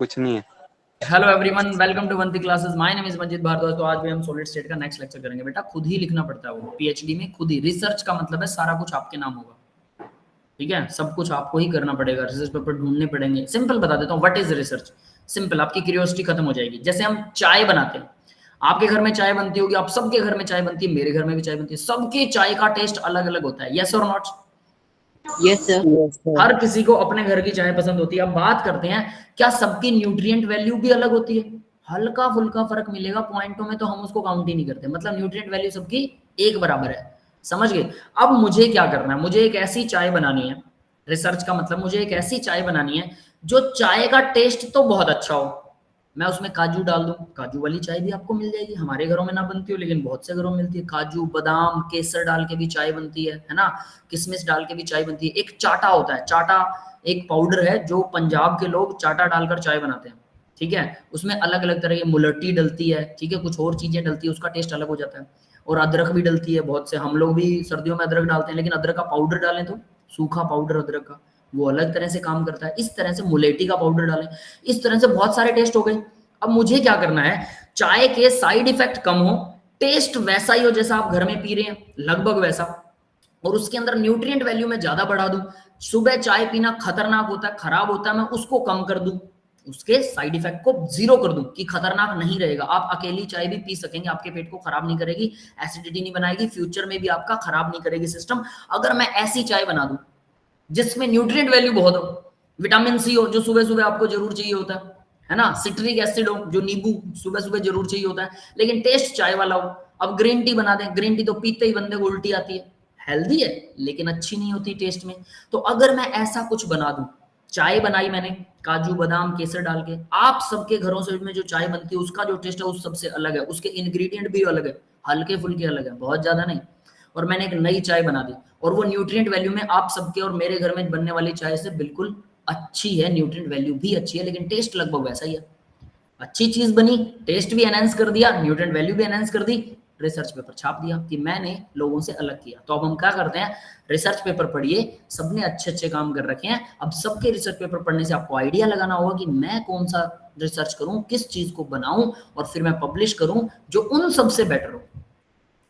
कुछ नहीं है। Hello everyone, welcome to Vanti classes. My name is Manjit Bhardwaj. तो आज भी हम सॉलिड स्टेट का नेक्स्ट लेक्चर करेंगे। बेटा खुद ही लिखना पड़ता है, वो पीएचडी में खुद ही। रिसर्च का मतलब है सारा कुछ आपके नाम होगा, ठीक है। सब कुछ आपको ही करना पड़ेगा, रिसर्च पेपर ढूंढने पड़ेंगे। सिंपल बता देता हूँ, व्हाट इज रिसर्च। सिंपल, आपकी क्यूरियोसिटी खत्म हो जाएगी। जैसे हम चाय बनाते हैं, आपके घर में चाय बनती होगी, आप सबके घर में चाय बनती है, मेरे घर में भी चाय बनती है। सबके चाय का टेस्ट अलग अलग होता है, यस और नॉट। Yes sir. हर किसी को अपने घर की चाय पसंद होती है। अब बात करते हैं, क्या सबकी न्यूट्रिएंट वैल्यू भी अलग होती है? हल्का फुल्का फर्क मिलेगा पॉइंटों में, तो हम उसको काउंट ही नहीं करते। मतलब न्यूट्रिएंट वैल्यू सबकी एक बराबर है, समझ गए। अब मुझे क्या करना है, मुझे एक ऐसी चाय बनानी है। रिसर्च का मतलब मुझे एक ऐसी चाय बनानी है जो चाय का टेस्ट तो बहुत अच्छा हो, मैं उसमें काजू डाल दूं। काजू वाली चाय भी आपको मिल जाएगी, हमारे घरों में ना बनती हो लेकिन बहुत से घरों में मिलती है। काजू, बादाम, केसर डाल के भी चाय बनती है ना। किशमिश डाल के भी चाय बनती है। एक चाटा होता है, चाटा एक पाउडर है जो पंजाब के लोग चाटा डालकर चाय बनाते हैं, ठीक है। उसमें अलग अलग तरह की मुलट्टी डलती है, ठीक है, कुछ और चीजें डलती है, उसका टेस्ट अलग हो जाता है। और अदरक भी डलती है बहुत से, हम लोग भी सर्दियों में अदरक डालते हैं, लेकिन अदरक का पाउडर डालें तो सूखा पाउडर अदरक का, वो अलग तरह से काम करता है। इस तरह से मुलेठी का पाउडर डालें, इस तरह से बहुत सारे टेस्ट हो गए। अब मुझे क्या करना है, चाय के साइड इफेक्ट कम हो, टेस्ट वैसा ही हो जैसा आप घर में पी रहे हैं, लगभग वैसा, और उसके अंदर न्यूट्रिएंट वैल्यू में ज्यादा बढ़ा दूं। सुबह चाय पीना खतरनाक होता है, खराब होता है, मैं उसको कम कर दूं, उसके साइड इफेक्ट को जीरो कर दूं कि खतरनाक नहीं रहेगा। आप अकेली चाय भी पी सकेंगे, आपके पेट को खराब नहीं करेगी, एसिडिटी नहीं बनाएगी, फ्यूचर में भी आपका खराब नहीं करेगी सिस्टम। अगर मैं ऐसी चाय बना दूं जिसमें न्यूट्रिएंट वैल्यू बहुत हो, विटामिन सी हो जो सुबह सुबह आपको जरूर चाहिए होता है ना, सिट्रिक एसिड हो जो नींबू सुबह सुबह जरूर चाहिए होता है, लेकिन टेस्ट चाय वाला हो। अब ग्रीन टी बना दें, ग्रीन टी तो पीते ही बंदे को उल्टी आती है, हेल्दी है लेकिन अच्छी नहीं होती टेस्ट में। तो अगर मैं ऐसा कुछ बना दूं, चाय बनाई मैंने काजू बादाम केसर डाल के, आप सबके घरों से में जो चाय बनती है उसका जो टेस्ट है उस सबसे अलग है, उसके इंग्रेडिएंट भी अलग है, हल्के फुल्के अलग है, बहुत ज्यादा नहीं। और मैंने एक नई चाय बना दी, और वो न्यूट्रिएंट वैल्यू में आप सबके और मेरे घर में बनने वाली चाय से बिल्कुल अच्छी है, न्यूट्रिएंट वैल्यू भी अच्छी है, लेकिन टेस्ट लगभग वैसा ही है। अच्छी चीज बनी, टेस्ट भी एनहांस कर दिया, न्यूट्रिएंट वैल्यू भी एनहांस कर दी, रिसर्च पेपर छाप दिया कि मैंने लोगों से अलग किया। तो अब हम क्या करते हैं, रिसर्च पेपर पढ़िए, सबने अच्छे अच्छे काम कर रखे हैं। अब सबके रिसर्च पेपर पढ़ने से आपको आइडिया लगाना होगा कि मैं कौन सा रिसर्च करूं, किस चीज को बनाऊं, और फिर मैं पब्लिश करूं जो उन सबसे बेटर हो।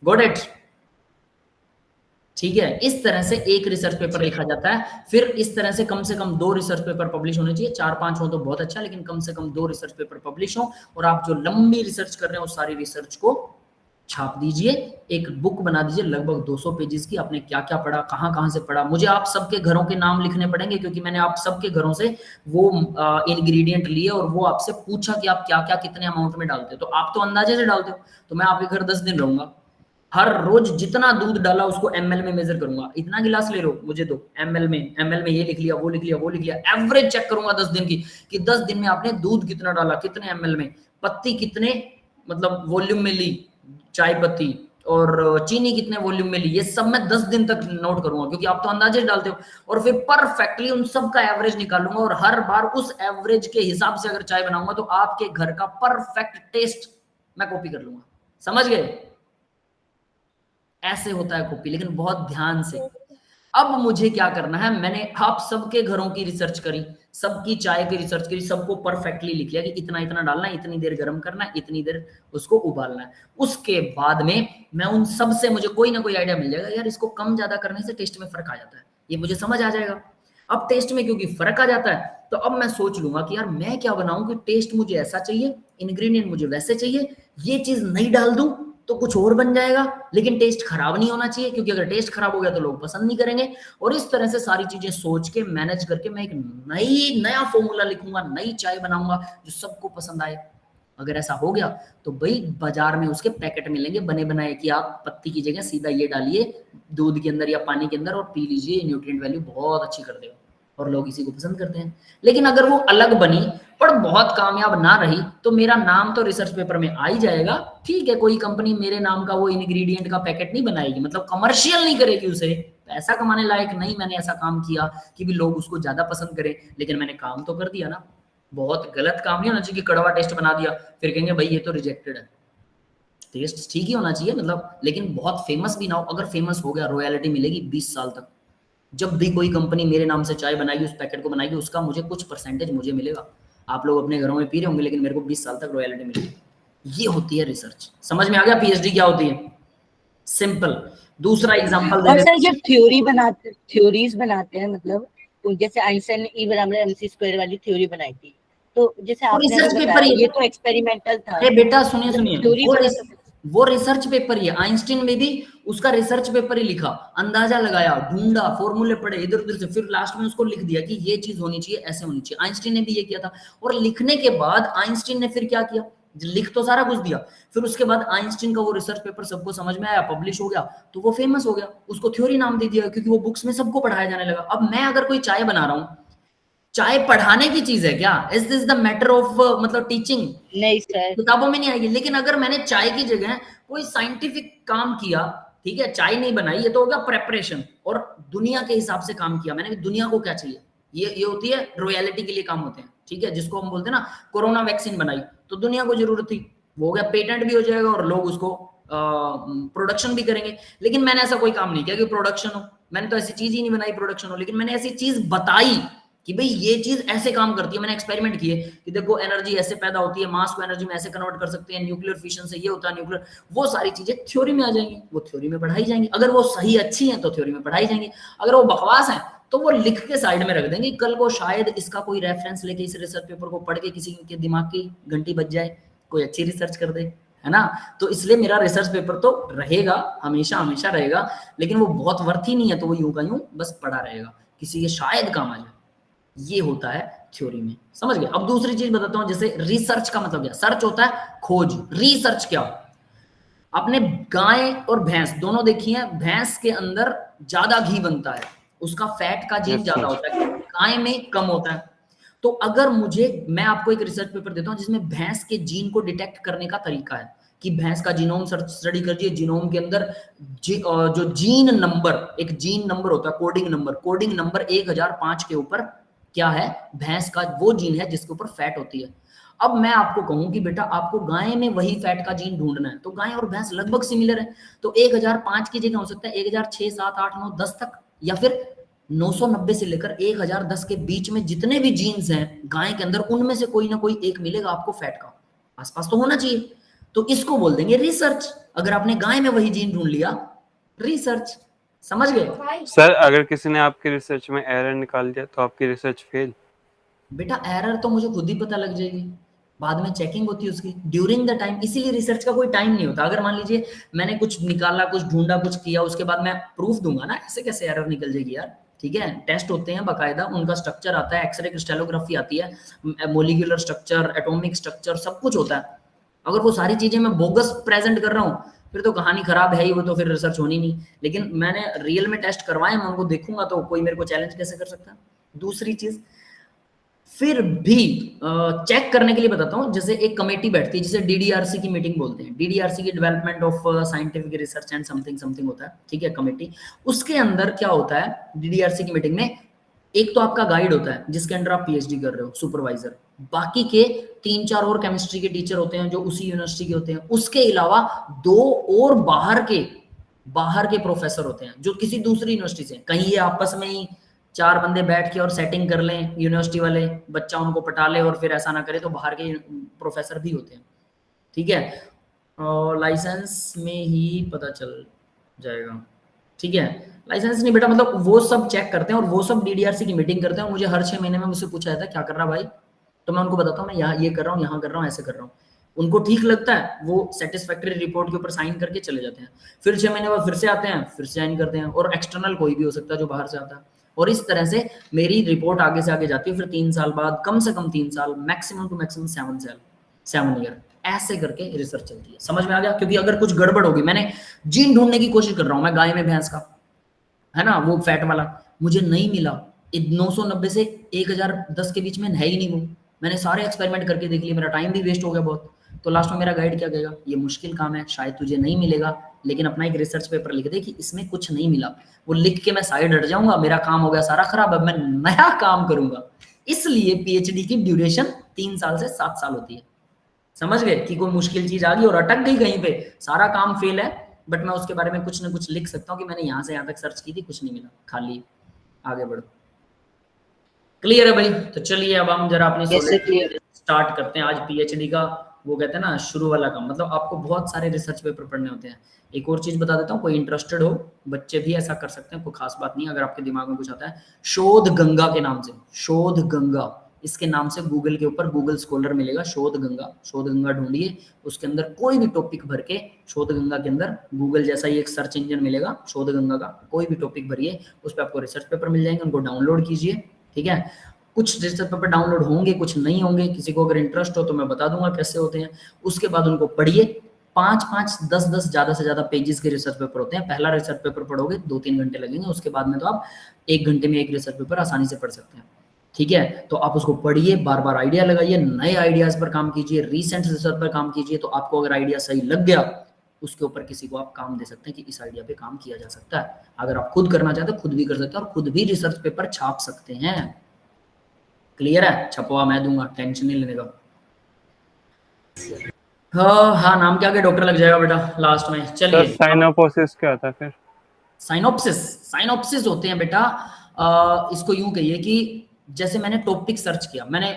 Got it? ठीक है, इस तरह से एक रिसर्च पेपर लिखा जाता है। फिर इस तरह से कम 2 रिसर्च पेपर पब्लिश होने चाहिए, 4-5 हो तो बहुत अच्छा, लेकिन कम से कम 2 रिसर्च पेपर पब्लिश हो। और आप जो लंबी रिसर्च कर रहे हैं उस सारी रिसर्च को छाप दीजिए, एक बुक बना दीजिए लगभग 200 पेजेस की। आपने क्या क्या पढ़ा, कहाँ कहाँ से पढ़ा, मुझे आप सबके घरों के नाम लिखने पड़ेंगे, क्योंकि मैंने आप सबके घरों से वो इंग्रेडिएंट लिए और वो आपसे पूछा कि आप क्या क्या कितने अमाउंट में डालते हो। तो आप तो अंदाजे से डालते हो, तो मैं आपके घर 10 दिन रहूंगा, हर रोज जितना दूध डाला उसको एमएल में मेजर करूंगा। इतना गिलास ले लो, मुझे दो एमएल में ये लिख लिया, वो लिख लिया, वो लिख लिया। एवरेज चेक करूंगा 10 दिन की, कि 10 दिन में आपने दूध कितना डाला, कितने एमएल में, पत्ती कितने मतलब वॉल्यूम में ली चाय पत्ती, और चीनी कितने वॉल्यूम में ली, ये सब मैं 10 दिन तक नोट करूंगा, क्योंकि आप तो अंदाजे डालते हो। और फिर परफेक्टली उन सब का एवरेज निकालूंगा, और हर बार उस एवरेज के हिसाब से अगर चाय बनाऊंगा तो आपके घर का परफेक्ट टेस्ट मैं कॉपी कर लूंगा। समझ गए? ऐसे होता है कॉपी, लेकिन बहुत ध्यान से। अब मुझे क्या करना है, मैंने आप सबके घरों की रिसर्च करी, सबकी चाय की रिसर्च करी, सबको परफेक्टली लिख लिया कि इतना इतना डालना है, इतनी देर गर्म करना है, इतनी देर उसको उबालना है। उसके बाद में मैं उन सब से मुझे कोई ना कोई आइडिया मिल जाएगा, यार इसको कम ज्यादा करने से टेस्ट में फर्क आ जाता है, ये मुझे समझ आ जाएगा। अब टेस्ट में क्योंकि फर्क आ जाता है, तो अब मैं सोच लूंगा कि यार मैं क्या बनाऊं कि टेस्ट मुझे ऐसा चाहिए, इंग्रेडिएंट मुझे वैसे चाहिए, ये चीज नहीं डाल दूं तो कुछ और बन जाएगा, लेकिन टेस्ट खराब नहीं होना चाहिए, क्योंकि अगर टेस्ट खराब हो गया तो लोग पसंद नहीं करेंगे। और इस तरह से सारी चीजें सोच के मैनेज करके मैं एक नया फॉर्मूला लिखूंगा, नई चाय बनाऊंगा जो सबको पसंद आए। अगर ऐसा हो गया तो भाई बाजार में उसके पैकेट मिलेंगे बने बनाए, कि आप पत्ती की जगह सीधा ये डालिए दूध के अंदर या पानी के अंदर और पी लीजिए, न्यूट्रिएंट वैल्यू बहुत अच्छी कर देगा, और लोग इसी को पसंद करते हैं। लेकिन अगर वो अलग बनी पर बहुत कामयाब ना रही, तो मेरा नाम तो रिसर्च पेपर में आ ही जाएगा। ठीक है, कोई कंपनी मेरे नाम का वो इंग्रेडिएंट का पैकेट नहीं बनाएगी, मतलब कमर्शियल नहीं करेगी उसे, पैसा कमाने लायक नहीं मैंने ऐसा काम किया कि भी लोग उसको ज्यादा पसंद करें, लेकिन मैंने काम तो कर दिया ना। बहुत गलत काम नहीं होना चाहिए कि कड़वा टेस्ट बना दिया फिर कहेंगे भाई ये तो रिजेक्टेड है। टेस्ट ठीक ही होना चाहिए, मतलब, लेकिन बहुत फेमस भी ना हो। अगर फेमस हो गया रॉयल्टी मिलेगी 20 साल तक। जब भी कोई कंपनी मेरे नाम से चाय बनाएगी, उस पैकेट को बनाएगी, उसका मुझे कुछ परसेंटेज मुझे मिलेगा। आप लोग अपने घरों में पी रहे होंगे, लेकिन मेरे को 20 साल तक रॉयल्टी मिली। ये होती है रिसर्च। समझ में आ गया पीएचडी क्या होती है? सिंपल। दूसरा एग्जांपल और सर जब थ्योरीज बनाते हैं, मतलब जैसे आइंस्टाइन ने E बराबर mc स्क्वायर वाली थ्योरी बनाई थी, तो जैसे आपने रिसर्च अभी पेपर बताया ये तो एक्सपेरिमेंटल था। अरे बेटा सुनिए सुनिए, थ्योरी वो रिसर्च पेपर ही है। आइंस्टीन में भी उसका रिसर्च पेपर ही लिखा, अंदाजा लगाया, ढूंढा, फॉर्मूले पढ़े इधर उधर से, फिर लास्ट में उसको लिख दिया कि ये चीज होनी चाहिए, ऐसे होनी चाहिए। आइंस्टीन ने भी ये किया था। और लिखने के बाद आइंस्टीन ने फिर क्या किया, लिख तो सारा कुछ दिया, फिर उसके बाद आइंस्टीन का वो रिसर्च पेपर सबको समझ में आया, पब्लिश हो गया, तो वो फेमस हो गया, उसको थ्योरी नाम दे दिया, क्योंकि वो बुक्स में सबको पढ़ाया जाने लगा। अब मैं अगर कोई चाय बना रहा हूँ, चाय पढ़ाने की चीज है क्या? Is this the matter of मतलब टीचिंग? नहीं सर, किताबों में नहीं आएगी। लेकिन अगर मैंने चाय की जगह कोई साइंटिफिक काम किया, ठीक है, चाय नहीं बनाई, ये तो हो गया प्रेपरेशन, और दुनिया के हिसाब से काम किया मैंने, दुनिया को क्या चाहिए, ये होती है रॉयल्टी के लिए काम होते हैं, ठीक है। जिसको हम बोलते हैं ना, कोरोना वैक्सीन बनाई तो दुनिया को जरूरत थी, वो हो गया, पेटेंट भी हो जाएगा और लोग उसको प्रोडक्शन भी करेंगे। लेकिन मैंने ऐसा कोई काम नहीं किया कि प्रोडक्शन हो, मैंने तो ऐसी चीज ही नहीं बनाई प्रोडक्शन हो, लेकिन मैंने ऐसी चीज बताई कि भाई ये चीज ऐसे काम करती है। मैंने एक्सपेरिमेंट किए कि देखो एनर्जी ऐसे पैदा होती है, मास को एनर्जी में ऐसे कन्वर्ट कर सकते हैं, न्यूक्लियर फिशन से ये होता है, न्यूक्लियर, वो सारी चीजें थ्योरी में आ जाएंगी, वो थ्योरी में पढ़ाई जाएंगी। अगर वो सही अच्छी है तो थ्योरी में पढ़ाई जाएंगी, अगर वो बकवास है तो वो लिख के साइड में रख देंगे। कल को शायद इसका कोई रेफरेंस लेके इस रिसर्च पेपर को पढ़ के किसी के दिमाग की घंटी बज जाए, कोई अच्छी रिसर्च कर दे, है ना। तो इसलिए मेरा रिसर्च पेपर तो रहेगा, हमेशा हमेशा रहेगा, लेकिन वो बहुत वर्थ ही नहीं है, तो वो यूं का यूं बस पड़ा रहेगा, किसी के शायद काम आ जाए। ये होता है थ्योरी में, समझ गए। अब दूसरी चीज बताता हूं, जैसे रिसर्च का मतलब क्या? सर्च होता है खोज, रिसर्च क्या? आपने गाय और भैंस दोनों देखी है, भैंस के अंदर ज्यादा घी बनता है, उसका फैट का जीन ज्यादा होता है, गाय में कम होता है। तो अगर मैं आपको एक रिसर्च पेपर देता हूं जिसमें भैंस के जीन को डिटेक्ट करने का तरीका है, कि भैंस का जीनोम स्टडी कर दिए, जीनोम के अंदर जो जीन नंबर, एक जीन नंबर होता है, कोडिंग नंबर 1005 के ऊपर क्या है, भैंस का वो जीन है जिसके ऊपर फैट होती है। अब मैं आपको कहूं कि बेटा आपको गाय में वही फैट का जीन ढूंढना है, तो गाय और भैंस लगभग सिमिलर है, तो 1005 की जगह हो सकता है 1006, 7, 8, 9, 10 तक, या फिर 990 से लेकर 1010 के बीच में जितने भी जीन्स हैं गाय के अंदर, उनमें से कोई ना कोई एक मिलेगा आपको फैट का, आसपास तो होना चाहिए। तो इसको बोल देंगे रिसर्च। अगर आपने गाय में वही जीन ढूंढ लिया, रिसर्च। समझ गए सर? अगर किसी ने आपकी रिसर्च में एरर निकाल दिया तो आपकी रिसर्च फेल? बेटा एरर तो मुझे खुद ही पता लग जाएगी, बाद में चेकिंग होती है उसकी ड्यूरिंग द टाइम। इसीलिए रिसर्च का कोई टाइम नहीं होता। अगर मान लीजिए मैंने कुछ निकाला, कुछ ढूंढा, कुछ किया, उसके बाद मैं प्रूफ दूंगा ना, ऐसे कैसे एरर निकल जाएगी यार, ठीक है। टेस्ट होते हैं बाकायदा, उनका स्ट्रक्चर आता है, एक्सरे क्रिस्टलोग्राफी आती है, मोलिकुलर स्ट्रक्चर, एटॉमिक स्ट्रक्चर, सब कुछ होता है। अगर वो सारी चीजें मैं बोगस प्रेजेंट कर रहा हूँ, फिर तो कहानी खराब है ही, वो तो फिर रिसर्च होनी नहीं। लेकिन मैंने रियल में टेस्ट करवाए, मैं उनको देखूंगा तो कोई मेरे को चैलेंज कैसे कर सकता है। दूसरी चीज, फिर भी चेक करने के लिए बताता हूं, जैसे एक कमेटी बैठती है जिसे डीडीआरसी की मीटिंग बोलते हैं, डीडीआरसी की development of scientific research and something something होता है, ठीक है, कमेटी। उसके अंदर क्या होता है डीडीआरसी की मीटिंग में, एक तो आपका गाइड होता है जिसके अंडर आप पीएचडी कर रहे हो, सुपरवाइजर, बाकी के 3-4 और केमिस्ट्री के टीचर होते हैं जो उसी यूनिवर्सिटी के होते हैं, उसके अलावा 2 और बाहर के प्रोफेसर होते हैं जो किसी दूसरी यूनिवर्सिटी से। कहीं ये आपस में ही 4 बंदे बैठ के और सेटिंग कर लें, यूनिवर्सिटी वाले बच्चा उनको पटा ले और फिर ऐसा ना करे, तो बाहर के प्रोफेसर भी होते हैं, ठीक है। लाइसेंस में ही पता चल जाएगा, ठीक है। लाइसेंस नहीं बेटा, मतलब वो सब चेक करते हैं और वो सब डीडीआरसी की मीटिंग करते हैं। और मुझे हर 6 महीने में मुझसे पूछा जाता है क्या कर रहा भाई, तो मैं उनको बताता हूँ मैं यहाँ ये कर रहा हूँ, यहाँ कर रहा हूँ, ऐसे कर रहा हूँ। उनको ठीक लगता है, वो सेटिस्फैक्टरी रिपोर्ट के ऊपर साइन करके चले जाते हैं। फिर 6 महीने बाद फिर से आते हैं, फिर साइन करते हैं, और एक्सटर्नल कोई भी हो सकता है जो बाहर से आता है। और इस तरह से मेरी रिपोर्ट आगे से आगे जाती है। फिर 3 साल बाद, कम से कम 3 साल, मैक्सिमम टू मैक्सिमम 7 ईयर, ऐसे करके रिसर्च चलती है। समझ में आ गया? क्योंकि अगर कुछ गड़बड़ होगी, मैंने जीन ढूंढने की कोशिश कर रहा हूँ मैं गाय में भैंस का, है ना, वो फैट वाला, मुझे नहीं मिला, 990 से 1010 के बीच में है ही नहीं वो। मैंने सारे एक्सपेरिमेंट करके देख लिए, मेरा टाइम भी वेस्ट हो गया बहुत। तो लास्ट में मेरा गाइड क्या कहेगा, ये मुश्किल काम है, शायद तुझे नहीं मिलेगा, लेकिन अपना एक रिसर्च पेपर लिख दे कि इसमें कुछ नहीं मिला। वो लिख के मैं साइड हट जाऊंगा, मेरा काम हो गया सारा खराब, अब मैं नया काम करूंगा। इसलिए पीएचडी की ड्यूरेशन 3 साल से 7 साल होती है। समझ गए कि कोई मुश्किल चीज आ गई और अटक गई कहीं पे, सारा काम फेल है, बट मैं उसके बारे में कुछ ना कुछ लिख सकता हूँ कि मैंने यहाँ से यहाँ तक सर्च की थी, कुछ नहीं मिला, खाली आगे बढ़ो। क्लियर है भाई? तो चलिए अब हम जरा अपनी स्टार्ट करते हैं आज पीएचडी का, वो कहते हैं ना शुरू वाला काम, मतलब आपको बहुत सारे रिसर्च पेपर पढ़ने होते हैं। एक और चीज बता देता हूँ, कोई इंटरेस्टेड हो, बच्चे भी ऐसा कर सकते हैं, कोई खास बात नहीं, अगर आपके दिमाग में कुछ आता है, शोध गंगा के नाम से, शोध गंगा इसके नाम से गूगल के ऊपर गूगल स्कॉलर मिलेगा, शोध गंगा ढूंढिए, उसके अंदर कोई भी टॉपिक भर के, शोध गंगा के अंदर गूगल जैसा ही एक सर्च इंजन मिलेगा, शोध गंगा का कोई भी टॉपिक भरिए, उस पर आपको रिसर्च पेपर मिल जाएंगे, उनको डाउनलोड कीजिए, ठीक है। कुछ रिसर्च पेपर डाउनलोड होंगे, कुछ नहीं होंगे, किसी को अगर इंटरेस्ट हो तो मैं बता दूंगा कैसे होते हैं। उसके बाद उनको पढ़िए, 5-5, 10-10 ज्यादा से ज्यादा पेजेस के रिसर्च पेपर होते हैं। पहला रिसर्च पेपर पढ़ोगे 2-3 घंटे लगेंगे, उसके बाद में तो आप 1 घंटे में एक रिसर्च पेपर आसानी से पढ़ सकते हैं, ठीक है। तो आप उसको पढ़िए, बार बार आइडिया लगाइए, नए आइडियाज पर काम कीजिए, रिसेंट रिसर्च पर काम कीजिए, तो आपको अगर आइडिया सही लग गया, उसके ऊपर किसी को आप काम दे सकते हैं कि इस आइडिया पे काम किया जा सकता है। अगर आप खुद करना चाहते हैं खुद भी कर सकते हैं, और खुद भी रिसर्च पेपर छाप सकते हैं। क्लियर है? छपवा मैं दूंगा, टेंशन नहीं लेने का। हाँ, नाम क्या के डॉक्टर लग जाएगा बेटा लास्ट में। चलिए, साइनोपोसिस क्या होता है फिर? साइनोप्सिस होते हैं बेटा, इसको यूं कहिए कि जैसे मैंने टॉपिक सर्च किया, मैंने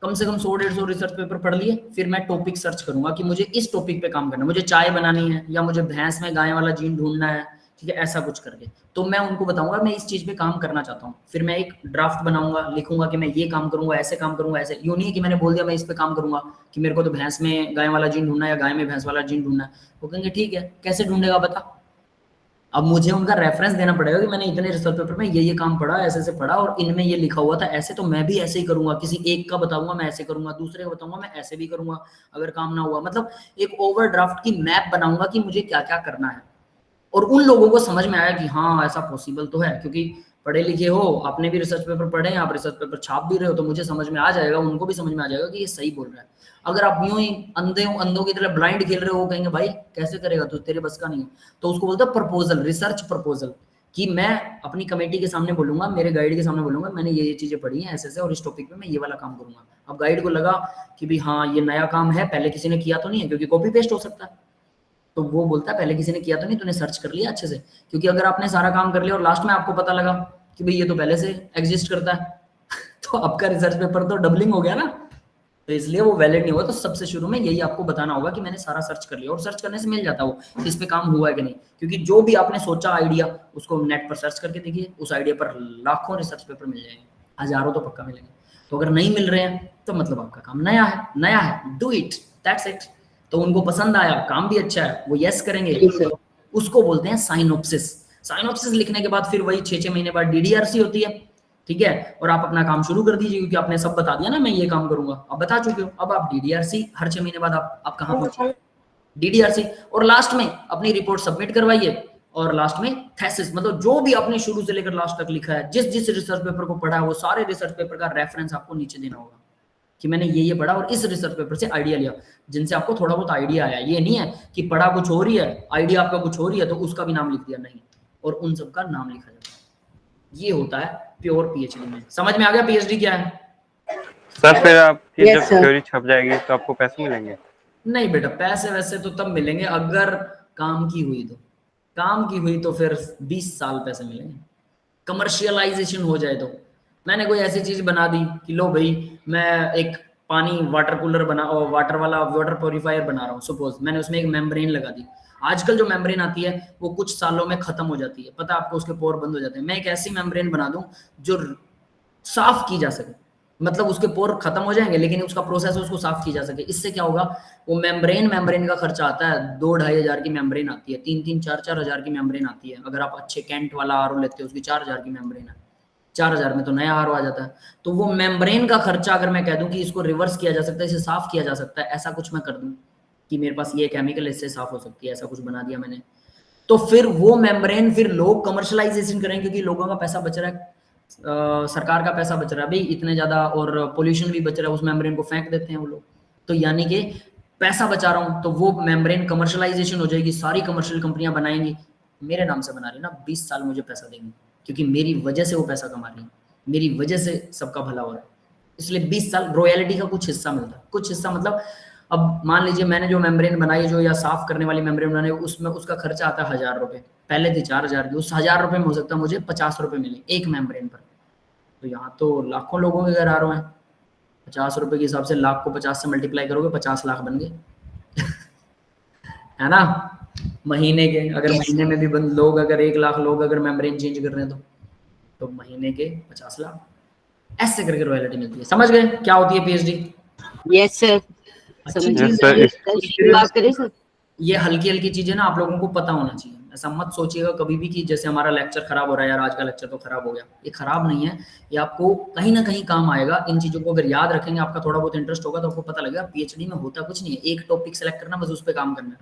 कम से कम 100-150 रिसर्च पेपर पढ़ लिए, फिर मैं टॉपिक सर्च करूंगा कि मुझे इस टॉपिक पे काम करना है, मुझे चाय बनानी है, या मुझे भैंस में गाय वाला जीन ढूंढना है, ठीक है, ऐसा कुछ करके, तो मैं उनको बताऊंगा मैं इस चीज पे काम करना चाहता हूँ, फिर मैं एक ड्राफ्ट बनाऊंगा, लिखूंगा कि मैं ये काम करूंगा, ऐसे काम करूंगा, ऐसे। यूं नहीं कि मैंने बोल दिया मैं इस पे काम करूंगा कि मेरे को तो भैंस में गाय वाला जीन ढूंढना है या गाय में भैंस वाला जीन ढूंढना है, वो कहेंगे ठीक है, कैसे ढूंढेगा बता। अब मुझे उनका रेफरेंस देना पड़ेगा कि मैंने इतने रिसर्च पेपर में ये काम पढ़ा, ऐसे ऐसे पढ़ा, और इनमें ये लिखा हुआ था ऐसे, तो मैं भी ऐसे ही करूंगा। किसी एक का बताऊंगा मैं ऐसे करूंगा, दूसरे का बताऊंगा मैं ऐसे भी करूंगा, अगर काम ना हुआ, मतलब एक ओवरड्राफ्ट की मैप बनाऊंगा कि मुझे क्या क्या करना है। और उन लोगों को समझ में आया कि हाँ ऐसा पॉसिबल तो है, क्योंकि पढ़े लिखे हो, आपने भी रिसर्च पेपर पढ़े हैं, आप रिसर्च पेपर छाप भी रहे हो, तो मुझे समझ में आ जाएगा, उनको भी समझ में आ जाएगा कि ये सही बोल रहा है। अगर आप यूं ही अंधों की तरह ब्लाइंड खेल रहे हो, वो कहेंगे भाई कैसे करेगा तू, तेरे बस का नहीं है। तो उसको बोलते हैं प्रपोजल, रिसर्च प्रपोजल, कि मैं अपनी कमेटी के सामने बोलूंगा, मेरे गाइड के सामने बोलूंगा मैंने ये चीजें पढ़ी हैं ऐसे ऐसे, और इस टॉपिक पे मैं ये वाला काम करूंगा। अब गाइड को लगा कि भी हाँ ये नया काम है, पहले किसी ने किया तो नहीं है, क्योंकि कॉपी पेस्ट हो सकता है, तो वो बोलता है पहले किसी ने किया तो नहीं, तूने सर्च कर लिया अच्छे से, क्योंकि अगर आपने सारा काम कर लिया और लास्ट में आपको पता लगा कि भाई ये तो पहले से एग्जिस्ट करता है तो आपका रिसर्च पेपर तो डबलिंग हो गया ना, तो इसलिए वो वैलिड नहीं हुआ। तो सबसे शुरू में यही आपको बताना होगा कि मैंने सारा सर्च कर लिया, और सर्च करने से मिल जाता वो इस पे काम हुआ है कि नहीं, क्योंकि जो भी आपने सोचा आइडिया उसको नेट पर सर्च करके देखिए, उस आइडिया पर लाखों रिसर्च पेपर मिल जाएंगे, हजारों तो पक्का मिलेंगे। तो अगर नहीं मिल रहे हैं तो मतलब आपका काम नया है, डू इट, दैट्स इट। तो उनको पसंद आया, काम भी अच्छा है, वो यस करेंगे, उसको बोलते हैं साइनोप्सिस। साइनोप्सिस लिखने के बाद फिर वही 6-6 महीने बाद डीडीआरसी होती है, ठीक है, और आप अपना काम शुरू कर दीजिए, क्योंकि आपने सब बता दिया ना मैं ये काम करूंगा, अब बता चुके हो, अब आप डीडीआरसी हर 6 महीने बाद आप कहाँ पहुंचे, डीडीआरसी, और लास्ट में अपनी रिपोर्ट सबमिट करवाइए, और लास्ट में थेसिस, मतलब जो भी आपने शुरू से लेकर लास्ट तक लिखा है, जिस जिस रिसर्च पेपर को पढ़ा है, वो सारे रिसर्च पेपर का रेफरेंस आपको नीचे देना होगा कि मैंने ये पढ़ा और इस रिसर्च पेपर से आइडिया लिया, जिनसे आपको थोड़ा बहुत आइडिया आया। ये नहीं है कि पढ़ा कुछ हो रही है, आइडिया आपका कुछ हो रही है तो उसका भी नाम लिख दिया, नहीं, और उन सबका नाम लिखा जाता है। ये होता है प्योर पीएचडी में। समझ में आ गया पीएचडी क्या है? सर फिर आपकी Yes, जब sir. थ्योरी छप जाएगी तो आपको पैसे मिलेंगे? नहीं बेटा, पैसे वैसे तो तब मिलेंगे अगर काम की हुई, तो काम की हुई तो फिर 20 साल पैसे मिलेंगे, कमर्शियलाइजेशन हो जाए तो। मैंने कोई ऐसी चीज बना दी कि लो भाई मैं एक पानी वाटर कूलर बना, और वाटर वाला वाटर प्योरीफायर बना रहा हूँ, सपोज मैंने उसमें एक मेम्ब्रेन लगा दी। आजकल जो मेम्ब्रेन आती है वो कुछ सालों में खत्म हो जाती है, पता है आपको, उसके पोर बंद हो जाते हैं। मैं एक ऐसी मेम्ब्रेन बना दूं जो साफ की जा सके, मतलब उसके पोर खत्म हो जाएंगे लेकिन उसका प्रोसेस है उसको साफ की जा सके। इससे क्या होगा, वो मेम्ब्रेन का खर्चा आता है 2-2.5 हजार की मेम्ब्रेन आती है, 3-3, 4-4 हजार की मेम्ब्रेन आती है। अगर आप अच्छे कैंट वाला आरओ लेते हो उसकी 4 हजार की मेम्ब्रेन है, 4 हजार में तो नया आरओ आ जाता है। तो वो मेम्ब्रेन का खर्चा अगर मैं कह दूं कि इसको रिवर्स किया जा सकता है, इसे साफ किया जा सकता है, ऐसा कुछ मैं कर दूं कि मेरे पास ये केमिकल इससे साफ हो सकती है, ऐसा कुछ बना दिया मैंने, तो फिर वो मेम्ब्रेन फिर लोग कमर्शलाइजेशन करेंगे, क्योंकि लोगों का पैसा बच रहा है, सरकार का पैसा बच रहा है भाई इतने ज्यादा, और पोल्यूशन भी बच रहा है, उस मेम्ब्रेन को फेंक देते हैं वो लोग। तो यानी कि पैसा बचा रहा हूँ, तो वो मेम्ब्रेन कमर्शलाइजेशन हो जाएगी, सारी कमर्शियल कंपनियां बनाएंगी, मेरे नाम से बना रही ना, 20 साल मुझे पैसा देंगे, क्योंकि मेरी वजह से वो पैसा कमा रही है, मेरी वजह से सबका भला हो रहा है, इसलिए 20 साल रॉयल्टी का कुछ हिस्सा मिलता है। कुछ हिस्सा मतलब अब मान लीजिए मैंने जो मेम्ब्रेन बनाई, जो या साफ करने वाली मेम्ब्रेन बनाई, उसमें उसका खर्चा आता है 1000 रुपए, पहले थी 4000 की, उस 1000 रुपए में हो सकता है मुझे 50 रुपए मिले एक मेम्ब्रेन पर, तो यहाँ तो लाखों लोगों के घर आ रहे हैं। 50 रुपए के हिसाब से लाख को 50 से मल्टीप्लाई करोगे 50 लाख बन गए है ना। महीने के अगर महीने में भी लोग अगर 1 लाख लोग अगर मेम्ब्रेन चेंज कर रहे हैं तो महीने के 50 लाख, ऐसे करके रॉयल्टी मिलती है। समझ गए क्या होती है पीएचडी? यस सर, अच्छी समझ चीज sir, है। शुरुआत करें सर। ये हल्की हल्की चीजें ना आप लोगों को पता होना चाहिए। ऐसा मत सोचिएगा कभी भी कि जैसे हमारा लेक्चर खराब हो रहा है यार, आज का लेक्चर तो खराब हो गया। ये खराब नहीं है, ये आपको कहीं ना कहीं काम आएगा। इन चीजों को अगर याद रखेंगे, आपका थोड़ा बहुत इंटरेस्ट होगा तो आपको पता लगेगा पीएचडी में होता कुछ नहीं है, एक टॉपिक सेलेक्ट करना बस उस पर काम करना है,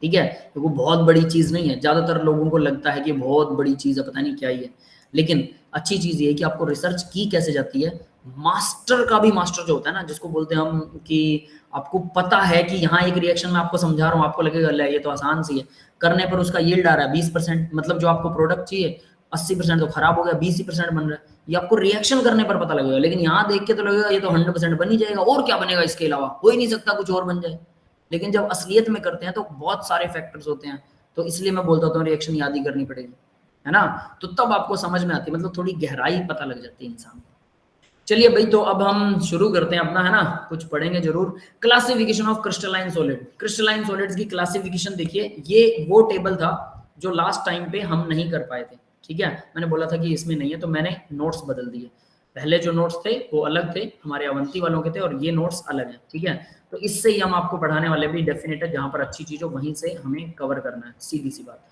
ठीक है। तो वो बहुत बड़ी चीज नहीं है। ज्यादातर लोगों को लगता है कि बहुत बड़ी चीज है, पता नहीं क्या ही है, लेकिन अच्छी चीज ये है कि आपको रिसर्च की कैसे जाती है। मास्टर का भी मास्टर जो होता है ना, जिसको बोलते हैं हम कि आपको पता है कि यहाँ एक रिएक्शन में आपको समझा रहा हूँ, आपको लगेगा ले ये तो आसान सी है, करने पर उसका यील्ड आ रहा है 20%, मतलब जो आपको प्रोडक्ट चाहिए 80% तो खराब हो गया, 20% बन रहा है। ये आपको रिएक्शन करने पर पता लगेगा, लेकिन यहाँ देख के तो लगेगा ये तो 100% बन ही जाएगा, और क्या बनेगा इसके अलावा, हो ही नहीं सकता कुछ और बन जाए। लेकिन जब असलियत में करते हैं तो बहुत सारे फैक्टर्स होते हैं, तो इसलिए मैं बोलता हूँ रिएक्शन याद ही करनी पड़ेगी, है ना। तो तब आपको समझ में आती है, मतलब थोड़ी गहराई पता लग जाती है इंसान को। चलिए भाई, तो अब हम शुरू करते हैं अपना, है ना, कुछ पढ़ेंगे जरूर। Classification of crystalline solid. Crystalline solids की क्लासिफिकेशन देखिए, ये वो टेबल था जो लास्ट टाइम पे हम नहीं कर पाए थे, ठीक है। मैंने बोला था कि इसमें नहीं है, तो मैंने नोट्स बदल दिए। पहले जो नोट्स थे वो अलग थे, हमारे अवंती वालों के थे, और ये नोट्स अलग हैं, ठीक है। तो इससे ही हम आपको पढ़ाने वाले भी डेफिनेट है, जहां पर अच्छी चीज हो वहीं से हमें कवर करना है, सीधी सी बात।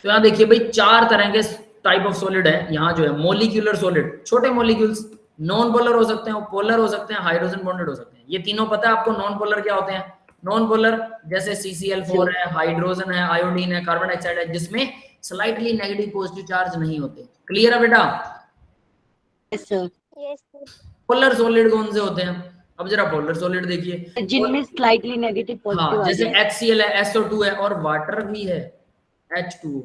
तो यहाँ देखिए भाई, 4 तरह के टाइप ऑफ सॉलिड है। यहाँ जो है मोलिक्यूलर सॉलिड, छोटे मोलिक्यूल्स, नॉन पोलर हो सकते हैं, पोलर हो सकते हैं, हाइड्रोजन बॉन्डेड हो सकते हैं। ये तीनों पता है आपको। नॉन पोलर क्या होते हैं? नॉन पोलर जैसे CCl4 है, हाइड्रोजन है, आयोडीन है, कार्बन डाइऑक्साइड है, जिसमें स्लाइटली नेगेटिव पॉजिटिव चार्ज नहीं होते। क्लियर है बेटा? Yes sir. पोलर सॉलिड कौन से होते हैं? अब जरा पोलर सॉलिड देखिए, जिनमें स्लाइटली नेगेटिव पॉजिटिव हाँ, आ जैसे जाए। HCl है, SO2 है, और वाटर भी है H2O,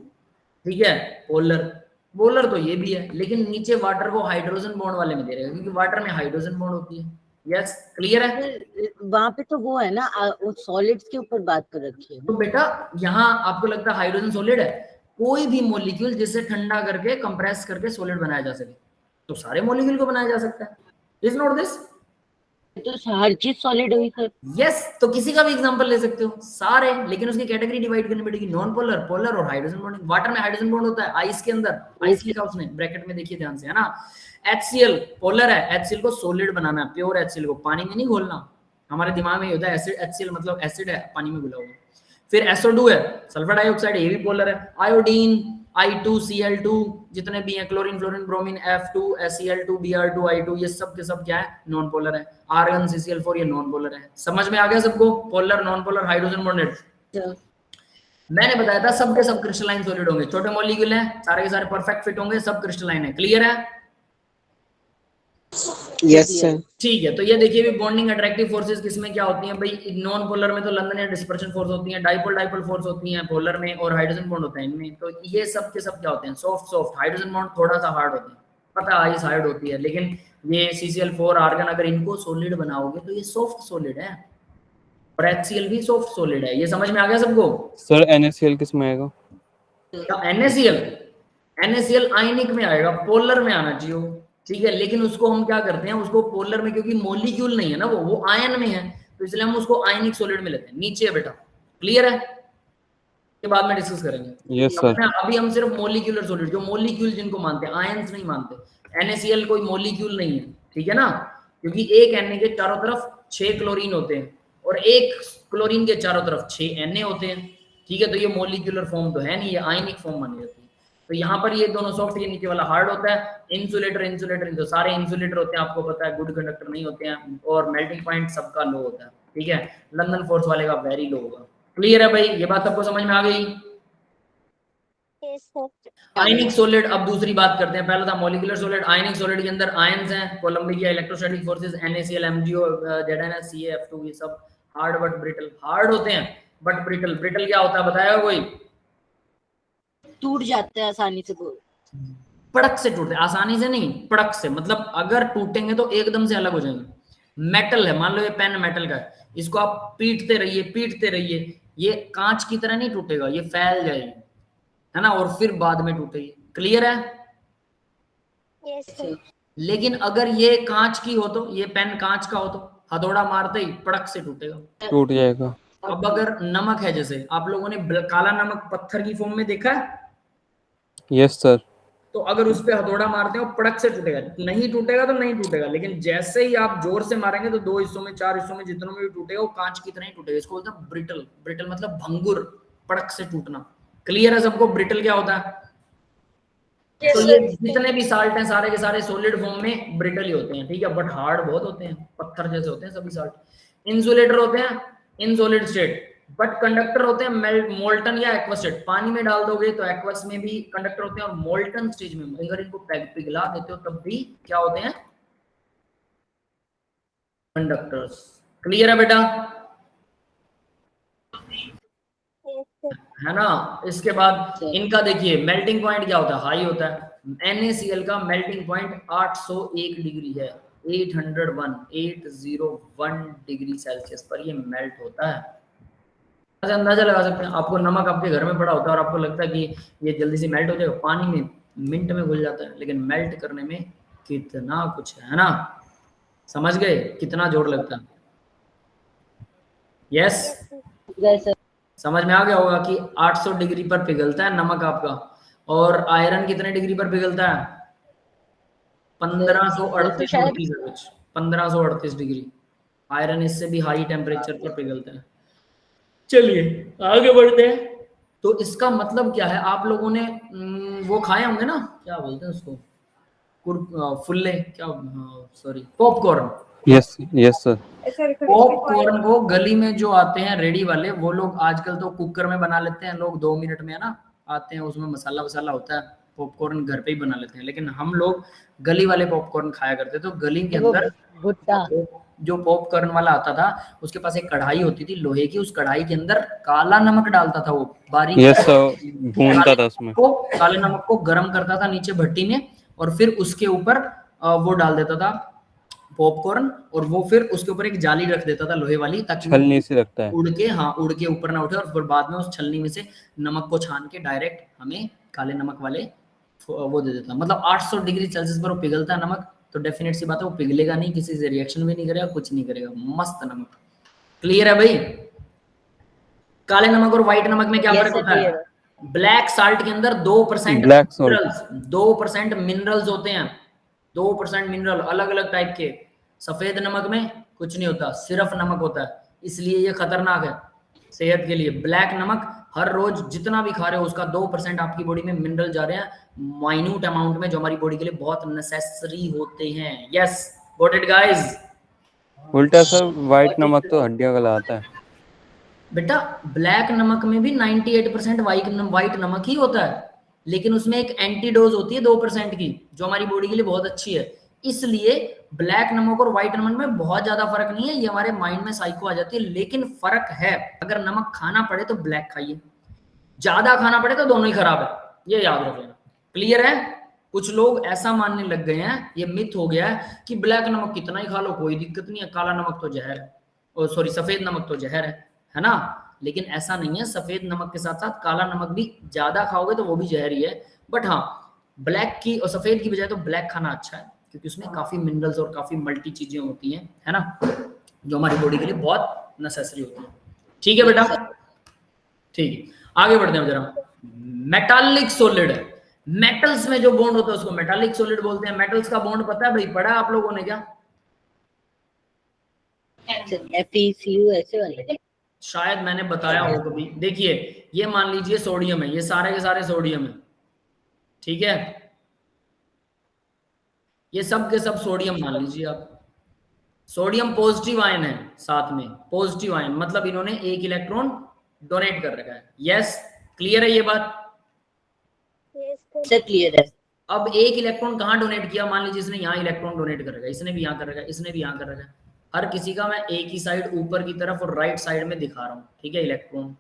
ठीक है। पोलर पोलर तो ये भी है, लेकिन नीचे वाटर को हाइड्रोजन बॉन्ड वाले में दे रहेगा, क्योंकि वाटर में हाइड्रोजन बॉन्ड होती है। यस, क्लियर है? वहां पे तो वो है ना, वो सॉलिड्स के ऊपर बात कर रखी है तो ना। बेटा यहाँ आपको लगता है हाइड्रोजन सॉलिड है, कोई भी मॉलिक्यूल जिसे ठंडा करके कंप्रेस करके सॉलिड बनाया जा सके, तो सारे मॉलिक्यूल को बनाया जा सकता है। Is not this? तो हर चीज सॉलिड हुई सर। यस, तो किसी का भी एग्जांपल ले सकते हो, सारे, लेकिन उसकी कैटेगरी डिवाइड करनी पड़ेगी, नॉन पोलर, पोलर और हाइड्रोजन बॉन्ड। वाटर में हाइड्रोजन बॉन्ड होता है, आइस के अंदर, आइस लिखा उसने ब्रैकेट में, देखिए ध्यान से, है ना। HCl पोलर है, HCl को सॉलिड बनाना है, प्योर HCl को, पानी में नहीं घोलना। हमारे दिमाग में ये होता है एसिड, HCl मतलब एसिड है, पानी में घुला हुआ। फिर SO2 है, सल्फर डाइऑक्साइड, ये भी पोलर है। आयोडीन, I2Cl2, जितने भी हैं, chlorine, fluorine, bromine, F2, Cl2, Br2, I2, ये सब के सब क्या है? नॉन पोलर है। आर्गन, CCl4, ये नॉन पोलर है। समझ में आ गया सबको? Polar, non polar, hydrogen bonded. मैंने बताया था सब के सब क्रिस्टलाइन सॉलिड होंगे, छोटे मॉलिक्यूल हैं, सारे के सारे परफेक्ट फिट होंगे, सब क्रिस्टलाइन है। क्लियर है? Yes sir. ठीक है, तो ये देखिए भी बॉन्डिंग अट्रैक्टिव फोर्सेस किसमें क्या होती हैं भाई? नॉन पोलर में तो लंदन या डिस्पर्शन फोर्स होती है, डाइपोल डाइपोल फोर्स होती है पोलर में, और हाइड्रोजन बॉन्ड होता है इनमें। तो ये सब के सब क्या होते हैं? Soft soft. हाइड्रोजन बॉन्ड थोड़ा सा हार्ड होता है, पता है, आइस हार्ड होती है, लेकिन ये CCl4 आर्गन अगर इनको सॉलिड बनाओगे तो ये सॉफ्ट सॉलिड है, और HCl भी सॉफ्ट सॉलिड है। ये समझ में आ गया सबको? सर NaCl किस में आएगा? NaCl आयनिक में आएगा, पोलर में आना चाहिए, ठीक है। लेकिन उसको हम क्या करते हैं, उसको पोलर में, क्योंकि मॉलिक्यूल नहीं है ना, वो आयन में है, तो इसलिए हम उसको आयनिक सॉलिड में लेते हैं। नीचे है बेटा, क्लियर है? के बाद में डिस्कस करेंगे। Yes sir. अभी हम सिर्फ मॉलिक्यूलर सॉलिड, जो मॉलिक्यूल जिनको मानते हैं, आयंस नहीं मानते। NaCl कोई मॉलिक्यूल नहीं है, ठीक है ना, क्योंकि एक Na के चारों तरफ 6 क्लोरीन होते हैं, और एक क्लोरीन के चारों तरफ 6 Na होते हैं, ठीक है। तो ये मॉलिक्यूलर फॉर्म तो है नहीं, ये आयनिक फॉर्म मानी जाती है। तो यहाँ पर ये दोनों सॉफ्ट, ये नीचे वाला हार्ड होता है। इंसुलेटर, इंसुलेटर तो सारे इंसुलेटर होते हैं, आपको पता है, गुड कंडक्टर नहीं होते हैं, और मेल्टिंग पॉइंट सबका लो होता है, ठीक है। लंदन फोर्स वाले का वेरी लो होगा। क्लियर है भाई? ये बात सबको समझ में आ गई? आयनिक सॉलिड, अब दूसरी बात करते हैं। पहला था मॉलिक्यूलर सॉलिड। आयनिक सॉलिड के अंदर आयंस हैं, कोलम्बिक या electrostatic forces, NaCl, MgO, ZnS, CaF2, ये सब हार्ड बट ब्रिटल। हार्ड होते हैं बट ब्रिटल। ब्रिटल क्या होता है बताया कोई? टूट जाते हैं आसानी से। पड़क से टूटते, आसानी से नहीं, पड़क से, मतलब अगर टूटेंगे तो एकदम से अलग हो जाएंगे। मेटल है, मान लो ये पेन मेटल का है, इसको आप पीटते रहिए, ये कांच की तरह नहीं टूटेगा, ये फैल जाएगी, है ना, और फिर बाद में टूटेगी। क्लियर है? Yes sir. लेकिन अगर ये कांच की हो तो, ये पेन कांच का हो तो हथौड़ा मारते ही पड़क से टूटेगा। टूट जाएगा। अब अगर नमक है, जैसे आप लोगों ने काला नमक पत्थर की फॉर्म में देखा है, यस सर। तो अगर उस पे हथौड़ा मारते हो पड़क से टूटेगा, नहीं टूटेगा तो नहीं टूटेगा, लेकिन जैसे ही आप जोर से मारेंगे तो 2 हिस्सों में 4 हिस्सों में जितनों में भी टूटेगा वो कांच की तरह ही टूटेगा। इसको बोलते हैं ब्रिटल। ब्रिटल मतलब भंगुर, पड़क से टूटना। क्लियर है सबको ब्रिटल क्या होता है? तो ये जितने भी साल्ट हैं सारे के सारे सॉलिड फॉर्म में ब्रिटल ही होते हैं, ठीक है, बट हार्ड बहुत होते हैं, पत्थर जैसे होते हैं सभी साल्ट। इंसुलेटर होते हैं in solid state, but conductor होते हैं मोल्टन या एक्वा स्टेट। पानी में डाल दोगे तो एक्वस में भी कंडक्टर होते हैं, और मोल्टन स्टेज में अगर इनको पिघला देते हो तब भी क्या होते हैं? कंडक्टर्स। क्लियर है बेटा? है ना? इसके बाद इनका देखिए मेल्टिंग पॉइंट क्या होता है? हाई होता है। NaCl का मेल्टिंग पॉइंट 801 डिग्री है, 801 डिग्री सेल्सियस पर ये मेल्ट होता है। अंदाजा लगा सकते हैं, आपको नमक आपके घर में पड़ा होता है और आपको लगता है कि ये जल्दी से मेल्ट हो जाएगा, पानी में मिनट में घुल जाता है, लेकिन मेल्ट करने में कितना कुछ है ना? समझ गए कितना जोर लगता है? यस, समझ में आ गया होगा कि 800 डिग्री पर पिघलता है नमक आपका, और आयरन कितने डिग्री पर पिघलता है? 1538 1538 डिग्री। आयरन इससे भी हाई टेम्परेचर पर पिघलता है। चलिए आगे बढ़ते हैं। तो इसका मतलब क्या है? आप लोगों ने वो खाए होंगे ना, क्या बोलते हैं उसको, फुल्ले, क्या, sorry, popcorn. Yes yes sir. Popcorn को गली में जो आते हैं रेडी वाले, वो लोग आजकल तो कुकर में बना लेते हैं लोग, 2 मिनट में, है ना, आते हैं, उसमें मसाला वसाला होता है, पॉपकॉर्न घर पे ही बना लेते हैं। लेकिन हम लोग गली वाले पॉपकॉर्न खाया करते, तो गली के अंदर जो पॉपकॉर्न वाला आता था उसके पास एक कढ़ाई होती थी लोहे की, उस कढ़ाई के अंदर काला नमक डालता था वो बारीक। यस सर, भूनता था उसमें को काले नमक को गर्म करता था नीचे भट्टी में, और फिर उसके ऊपर वो डाल देता था पॉपकॉर्न, और वो फिर उसके ऊपर एक जाली रख देता था लोहे वाली, ताकि छलनी से रखता है, उड़ के, हाँ, उड़ के ऊपर ना उठे, और फिर बाद में उस छलनी में से नमक को छान के डायरेक्ट हमें काले नमक वाले वो दे देता। मतलब 800 डिग्री सेल्सियस पर वो पिघलता है नमक, तो डेफिनेट सी बात है वो पिघलेगा नहीं, किसी से रिएक्शन भी नहीं करेगा, कुछ नहीं करेगा, मस्त नमक। क्लियर है भाई? काले नमक और व्हाइट नमक में क्या फर्क होता है? ब्लैक साल्ट के अंदर 2% मिनरल्स, 2% मिनरल्स होते हैं, 2% मिनरल अलग अलग टाइप के। सफेद नमक में कुछ नहीं होता, सिर्फ नमक होता है, इसलिए ये खतरनाक है सेहत के लिए। ब्लैक नमक हर रोज जितना भी खा रहे हो उसका 2% आपकी बॉडी में मिनरल जा रहे हैं, माइन्यूट अमाउंट में, जो हमारी बॉडी के लिए बहुत नेसेसरी होते हैं। Yes, got it guys? उल्टा सर, व्हाइट नमक तो हड्डियां गलाता है। बेटा ब्लैक नमक में भी 98% व्हाइट नमक ही होता है, लेकिन उसमें एक एंटीडोज होती है 2% की, जो हमारी बॉडी के लिए बहुत अच्छी है। इसलिए ब्लैक नमक और व्हाइट नमक में बहुत ज्यादा फर्क नहीं है, ये हमारे माइंड में साइको आ जाती है, लेकिन फर्क है। अगर नमक खाना पड़े तो ब्लैक खाइए, ज्यादा खाना पड़े तो दोनों ही खराब है, ये याद रख लेना। क्लियर है? कुछ लोग ऐसा मानने लग गए हैं, ये मिथ हो गया है कि ब्लैक नमक कितना ही खा लो कोई दिक्कत नहीं है, काला नमक तो जहर है, सॉरी सफेद नमक तो जहर है ना? लेकिन ऐसा नहीं है, सफेद नमक के साथ साथ काला नमक भी ज्यादा खाओगे तो वो भी जहर ही है। बट हाँ, ब्लैक की और सफेद की बजाय तो ब्लैक खाना अच्छा है, क्योंकि उसमें काफी मिनरल्स और काफी मल्टी चीजें होती हैं, है ना, जो हमारी बॉडी के लिए बहुत नेसेसरी होती है। ठीक है बेटा? ठीक है, आगे बढ़ते हैं जरा। मेटालिक सॉलिड है, मेटल्स में जो बॉन्ड होता है उसको मेटालिक सॉलिड बोलते हैं। मेटल्स का बॉन्ड पता है भाई, पढ़ा आप लोगों ने क्या? FeCu ऐसे वाले शायद मैंने बताया हो कभी। देखिए ये मान लीजिए सोडियम है, ये सारे के सारे सोडियम है, ठीक है, ये सब के सब सोडियम मान लीजिए आप। सोडियम पॉजिटिव आयन है, साथ में पॉजिटिव आयन, मतलब इन्होंने एक इलेक्ट्रॉन डोनेट कर रखा है। यस, क्लियर है ये बात? क्लियर है। अब एक इलेक्ट्रॉन कहाँ डोनेट किया? मान लीजिए इसने यहाँ इलेक्ट्रॉन डोनेट कर रखा है, इसने भी यहाँ कर रखा है, इसने भी यहाँ कर रखा है। हर किसी का मैं एक ही साइड ऊपर की तरफ और राइट साइड में दिखा रहा हूँ, ठीक है, इलेक्ट्रॉन।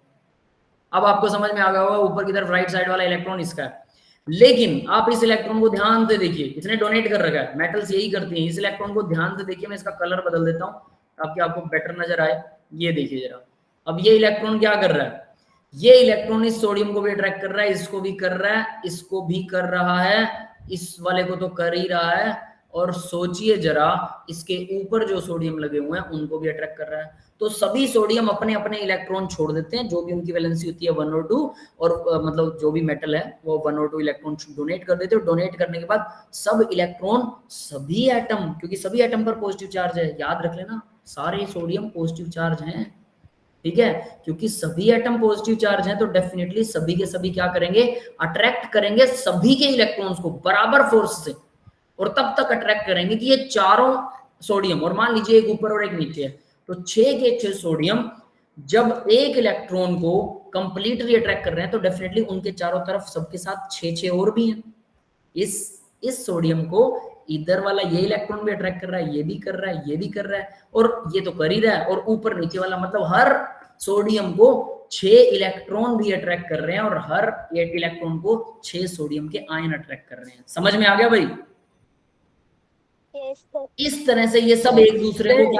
अब आपको समझ में आ गया होगा ऊपर की तरफ राइट साइड वाला इलेक्ट्रॉन इसका है, लेकिन आप इस इलेक्ट्रॉन को ध्यान से देखिए, इसने डोनेट कर रखा है, मेटल्स यही करती हैं। इस इलेक्ट्रॉन को ध्यान से देखिए, मैं इसका कलर बदल देता हूँ ताकि आपको बेटर नजर आए। ये देखिए जरा, अब ये इलेक्ट्रॉन क्या कर रहा है? ये इलेक्ट्रॉन इस सोडियम को भी अट्रैक्ट कर रहा है, इसको भी कर रहा है, इसको भी कर रहा है, इस वाले को तो कर ही रहा है, और सोचिए जरा इसके ऊपर जो सोडियम लगे हुए हैं उनको भी अट्रैक्ट कर रहा है। तो सभी सोडियम अपने अपने इलेक्ट्रॉन छोड़ देते हैं, जो भी उनकी वैलेंसी होती है 1 और 2, और मतलब जो भी मेटल है वो 1 और 2 इलेक्ट्रॉन डोनेट कर देते हैं। डोनेट करने के बाद सब इलेक्ट्रॉन, सभी एटम, क्योंकि सभी एटम पर पॉजिटिव चार्ज है, याद रख लेना सारे सोडियम पॉजिटिव चार्ज हैं, ठीक है, क्योंकि सभी एटम पॉजिटिव चार्ज हैं तो डेफिनेटली सभी के सभी क्या करेंगे, अट्रैक्ट करेंगे सभी के इलेक्ट्रॉन्स को बराबर फोर्स से, और तब तक अट्रैक्ट करेंगे कि ये चारों सोडियम, और मान लीजिए एक ऊपर और एक नीचे है, तो 6 के 6 सोडियम जब एक इलेक्ट्रॉन को कंप्लीटली अट्रैक्ट कर रहे हैं तो डेफिनेटली उनके चारों तरफ सबके साथ 6 और भी हैं। इस सोडियम को इधर वाला ये इलेक्ट्रॉन भी अट्रैक्ट कर रहा है, ये भी कर रहा है, ये भी कर रहा है, और ये तो कर ही रहा है, और ऊपर नीचे वाला मतलब हर सोडियम को 6 इलेक्ट्रॉन भी अट्रैक्ट कर रहे हैं, और हर एक इलेक्ट्रॉन को 6 सोडियम के आयन अट्रैक्ट कर रहे हैं। समझ में आ गया भाई? इस तरह से ये सब एक दूसरे को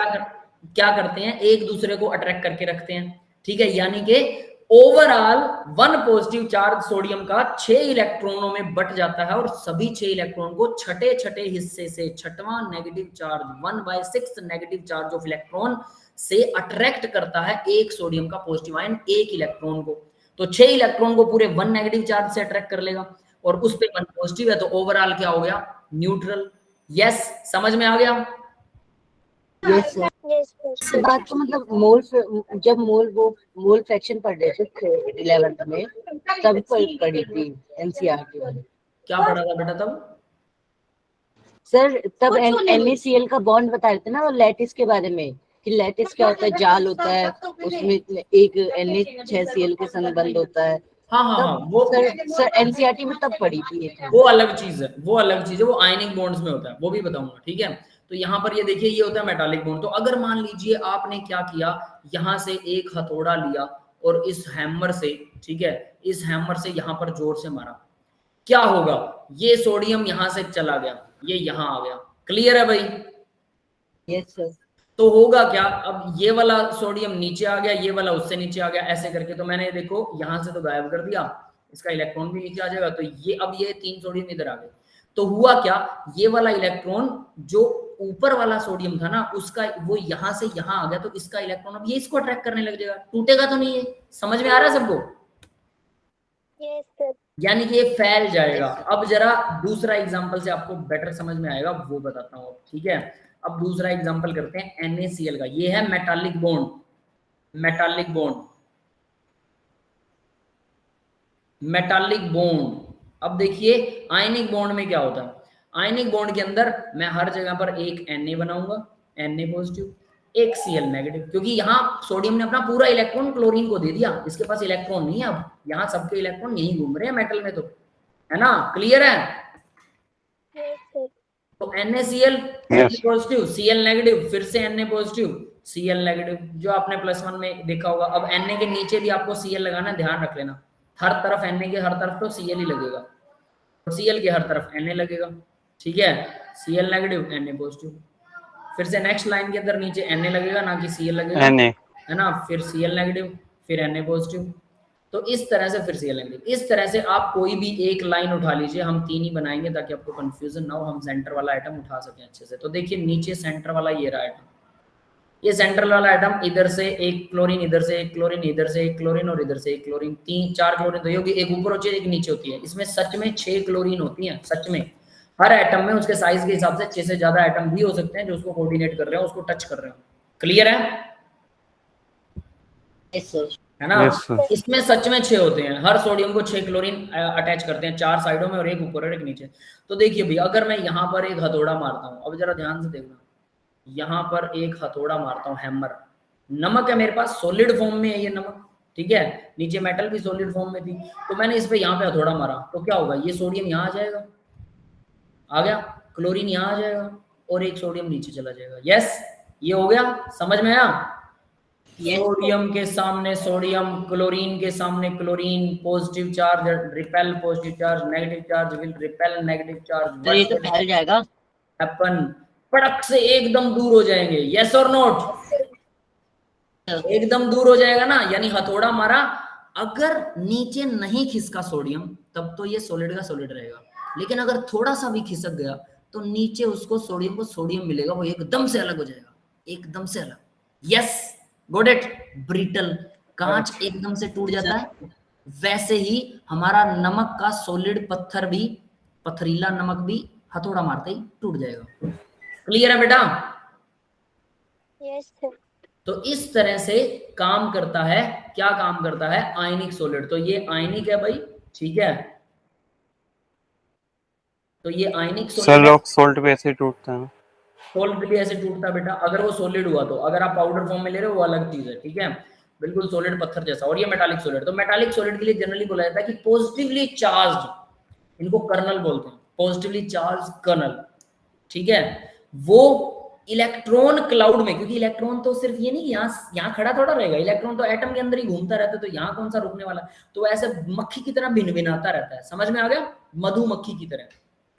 क्या करते हैं, एक दूसरे को अट्रैक्ट करके रखते हैं, ठीक है। यानी कि ओवरऑल 1 पॉजिटिव चार्ज सोडियम का 6 इलेक्ट्रॉनों में बट जाता है, और सभी 6 इलेक्ट्रॉन को छठे छठे हिस्से से, छठवां negative charge 1/6 negative charge of electron से अट्रैक्ट करता है एक सोडियम का पॉजिटिव आयन एक इलेक्ट्रॉन को। तो 6 इलेक्ट्रॉन को पूरे 1 नेगेटिव चार्ज से अट्रैक्ट कर लेगा, और उस पे 1 पॉजिटिव है, तो ओवरऑल क्या हो गया, न्यूट्रल। यस, समझ में आ गया? Yes sir. बात तो मतलब मोल, जब मोल फ्रैक्शन पढ़ रहे थे 11th में, तब पढ़ी थी एनसीईआरटी वाले। क्या पढ़ा था बेटा तब? सर तब NaCl का बॉन्ड बता रहे थे ना, और लैटिस के बारे में, कि लैटिस क्या होता है, जाल होता है, उसमें एक Na6Cl के संग बंद होता है। हाँ, वो सर एनसीईआरटी में तब पढ़ी थी। वो अलग चीज है, वो आयनिक बॉन्ड्स में होता है, वो भी बताऊंगा, ठीक है। तो यहाँ पर ये देखिए, ये होता है मेटालिक बॉन्ड। तो अगर मान लीजिए आपने क्या किया, यहाँ से एक हथौड़ा लिया और इस हैमर से, ठीक है, इस हैमर से यहाँ पर जोर से मारा, क्या होगा, ये सोडियम यहाँ से चला गया, ये यहाँ आ गया। क्लियर है भाई? Yes sir. तो होगा क्या, अब ये वाला सोडियम नीचे आ गया, ये वाला उससे नीचे आ गया, ऐसे करके। तो मैंने देखो यहाँ से तो गायब कर दिया, इसका इलेक्ट्रॉन भी नीचे आ जाएगा, तो ये अब ये 3 सोडियम इधर आ गए। तो हुआ क्या, ये वाला इलेक्ट्रॉन जो ऊपर वाला सोडियम था ना, उसका वो यहाँ से यहाँ आ गया, तो इसका इलेक्ट्रॉन अब ये इसको अट्रैक्ट करने लग जाएगा, टूटेगा तो नहीं है। समझ में आ रहा है सबको? Yes sir. यानी कि ये फैल जाएगा। अब जरा दूसरा एग्जांपल से आपको बेटर समझ में आएगा, वो बताता हूँ, ठीक है। अब दूसरा एग्जांपल करते हैं NaCl का। ये है metallic bond, metallic bond, metallic bond. अब देखिए आयनिक बॉन्ड में क्या होता है, आयनिक बॉन्ड के अंदर मैं हर जगह पर एक Na बनाऊंगा, Na पॉजिटिव, एक Cl नेगेटिव, क्योंकि यहाँ सोडियम ने अपना पूरा इलेक्ट्रॉन क्लोरीन को दे दिया, इसके पास इलेक्ट्रॉन नहीं है। अब यहाँ सबके इलेक्ट्रॉन यही घूम रहे हैं मेटल में, तो है ना, क्लियर है? Yes sir. तो NaCl पॉजिटिव, Cl नेगेटिव, फिर से Na पॉजिटिव, Cl नेगेटिव, जो आपने +1 में देखा होगा। अब Na के नीचे भी आपको Cl लगाना, ध्यान रख लेना, हर तरफ Na के हर तरफ तो Cl ही लगेगा, और Cl के हर तरफ Na लगेगा, ठीक है। Cl नेगेटिव, Na पॉजिटिव, फिर से नेक्स्ट लाइन के अंदर नीचे Na लगेगा, ना कि Cl लगेगा, है ना, फिर Cl नेगेटिव, फिर Na पॉजिटिव। तो इस तरह से फिर Cl नेगेटिव, इस तरह से आप कोई भी एक लाइन उठा लीजिए, हम 3 ही बनाएंगे ताकि आपको कंफ्यूजन ना हो, हम सेंटर वाला आइटम उठा सकें अच्छे से। तो देखिए नीचे सेंटर वाला ये रहा आइटम, ये सेंटर वाला आइटम, इधर से एक क्लोरीन, इधर से एक क्लोरीन, इधर से एक क्लोरीन, और इधर से एक क्लोरीन, 3-4 क्लोरीन तो ये होगी, एक ऊपर होती है एक नीचे होती है। इसमें सच में 6 क्लोरीन होती हैं, सच में हर एटम में। उसके साइज के हिसाब से 6 से ज्यादा एटम भी हो सकते हैं जो उसको कोऑर्डिनेट कर रहे हो, उसको टच कर रहे हो। क्लियर है? Yes sir. है ना? इसमें सच में 6 होते हैं, हर सोडियम को 6 क्लोरीन अटैच करते हैं, 4 साइडों में, और एक ऊपर और एक नीचे। तो देखिए भाई, अगर मैं यहाँ पर एक हथौड़ा मारता हूँ, अब जरा ध्यान से देखना, यहाँ पर एक हथौड़ा मारता हूँ, हैमर, नमक है मेरे पास, सॉलिड फॉर्म में है ये नमक, ठीक है, नीचे मेटल भी सॉलिड फॉर्म में थी। तो मैंने इस पे यहाँ पे हथौड़ा मारा, तो क्या होगा, ये सोडियम यहाँ आ जाएगा, आ गया, क्लोरीन यहाँ आ जाएगा, और एक सोडियम नीचे चला जाएगा। यस, ये हो गया, समझ में आया? सोडियम के सामने सोडियम, क्लोरीन के सामने chlorine, positive charge repel positive charge, negative charge will repel negative charge. तो ये तो फैल जाएगा, अपन पटक से एकदम दूर हो जाएंगे। यस और नोट? एकदम दूर हो जाएगा ना, यानी हथौड़ा मारा, अगर नीचे नहीं खिसका सोडियम तब तो ये सॉलिड का सॉलिड रहेगा, लेकिन अगर थोड़ा सा भी खिसक गया तो नीचे उसको सोडियम को सोडियम मिलेगा, वो एकदम से अलग हो जाएगा, एकदम से अलग। Yes, got it. ब्रिटल, कांच एकदम से टूट जाता है, वैसे ही हमारा नमक का सॉलिड पत्थर भी, पथरीला नमक भी हथौड़ा मारते ही टूट जाएगा। क्लियर है बेटा? Yes sir. तो इस तरह से काम करता है, क्या काम करता है? आयनिक सॉलिड। तो ये आयनिक है भाई, ठीक है। तो ये आयनिक सर सॉलिड है। रॉक सॉल्ट भी ऐसे ही टूटता है। सॉल्ट भी ऐसे टूटता है बेटा, अगर वो सॉलिड हुआ तो। अगर आप पाउडर फॉर्म में ले रहे हो वो अलग चीज है, ठीक है, बिल्कुल सॉलिड पत्थर जैसा। और ये मेटालिक सॉलिड। तो मेटालिक सॉलिड के लिए जनरली बोला जाता है कि पॉजिटिवली चार्ज्ड, इनको कर्नल बोलते हैं, पॉजिटिवली चार्ज कर्नल, ठीक है। वो इलेक्ट्रॉन क्लाउड में, क्योंकि इलेक्ट्रॉन तो सिर्फ ये नहीं यहाँ खड़ा थोड़ा रहेगा, इलेक्ट्रॉन तो एटम के अंदर ही घूमता रहता है, तो यहाँ कौन सा रुकने वाला। तो ऐसे मक्खी की तरह भिनभिनाता रहता है, समझ में आ गया? मधुमक्खी की तरह।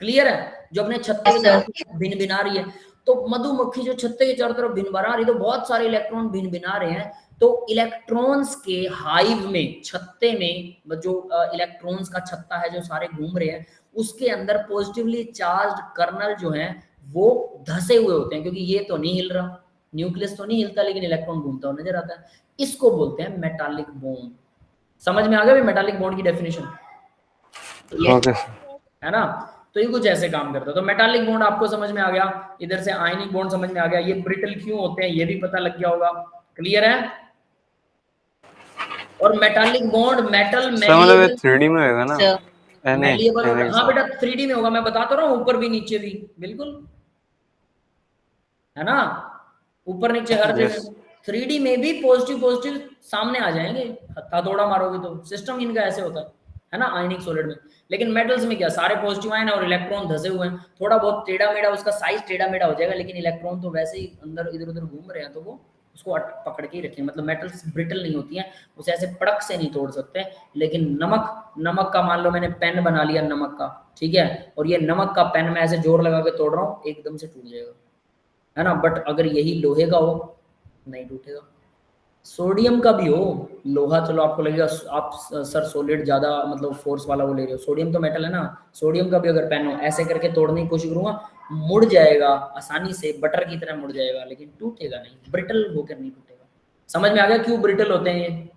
क्लियर है? जो अपने छत्ते के चारों तरफ भिनभिना रही है, तो मधुमक्खी जो छत्ते के चारों तरफ भिनभिना रही है, तो बहुत सारे इलेक्ट्रॉन भिनभिना रहे हैं। तो इलेक्ट्रॉन्स के हाइव में, छत्ते में, जो इलेक्ट्रॉन्स का छत्ता है जो सारे घूम रहे हैं, उसके अंदर पॉजिटिवली चार्ज्ड कर्नल जो है वो धसे हुए होते हैं, क्योंकि ये तो नहीं हिल रहा, न्यूक्लियस तो नहीं हिलता, लेकिन इलेक्ट्रॉन घूमता हुआ नजर आता है। इसको बोलते हैं मेटालिक बॉन्ड। समझ में आ गया मेटालिक बॉन्ड की डेफिनेशन? ओके है ना? तो ये कुछ ऐसे काम करता है। तो मेटालिक बॉन्ड आपको समझ में आ गया, इधर से आयनिक बॉन्ड समझ में आ गया, ये ब्रिटल क्यों होते हैं ये भी पता लग गया होगा। क्लियर है? और मेटालिक बॉन्ड मेटल मतलब 3D में होगा ना? मैलिएबल होगा। हाँ बेटा 3D में होगा, मैं बता तो रहा हूँ, ऊपर भी नीचे भी, बिल्कुल, है ना, ऊपर नीचे हर जगह। 3D में भी पॉजिटिव पॉजिटिव सामने आ जाएंगे, हथौड़ा मारोगे तो। सिस्टम इनका ऐसे होता है ना, आयनिक सॉलिड में। लेकिन मेटल्स में क्या, सारे पॉजिटिव आयन और इलेक्ट्रॉन धसे हुए हैं, थोड़ा बहुत टेढ़ा मेढ़ा उसका साइज टेढ़ा मेढ़ा हो जाएगा, लेकिन इलेक्ट्रॉन तो वैसे ही अंदर इधर उधर घूम रहे हैं, तो वो उसको पकड़ के ही रखें। मतलब मेटल्स ब्रिटल नहीं होती हैं, उसे ऐसे पड़क से नहीं तोड़ सकते। लेकिन नमक का मान लो मैंने पेन बना लिया नमक का, ठीक है, और ये नमक का पेन मैं ऐसे जोर लगा के तोड़ रहा हूँ, एकदम से टूट जाएगा, है ना। बट अगर यही लोहे का हो, नहीं टूटेगा। सोडियम का भी हो, लोहा चलो आपको लगेगा आप सर सॉलिड ज्यादा मतलब फोर्स वाला वो ले रहे हो, सोडियम तो मेटल है ना। सोडियम का भी अगर पेन हो, ऐसे करके तोड़ने की कोशिश करूंगा, मुड़ जाएगा आसानी से, बटर की तरह मुड़ जाएगा, लेकिन टूटेगा नहीं, ब्रिटल होकर नहीं टूटेगा। समझ में आ गया क्यों ब्रिटल होते हैं ये?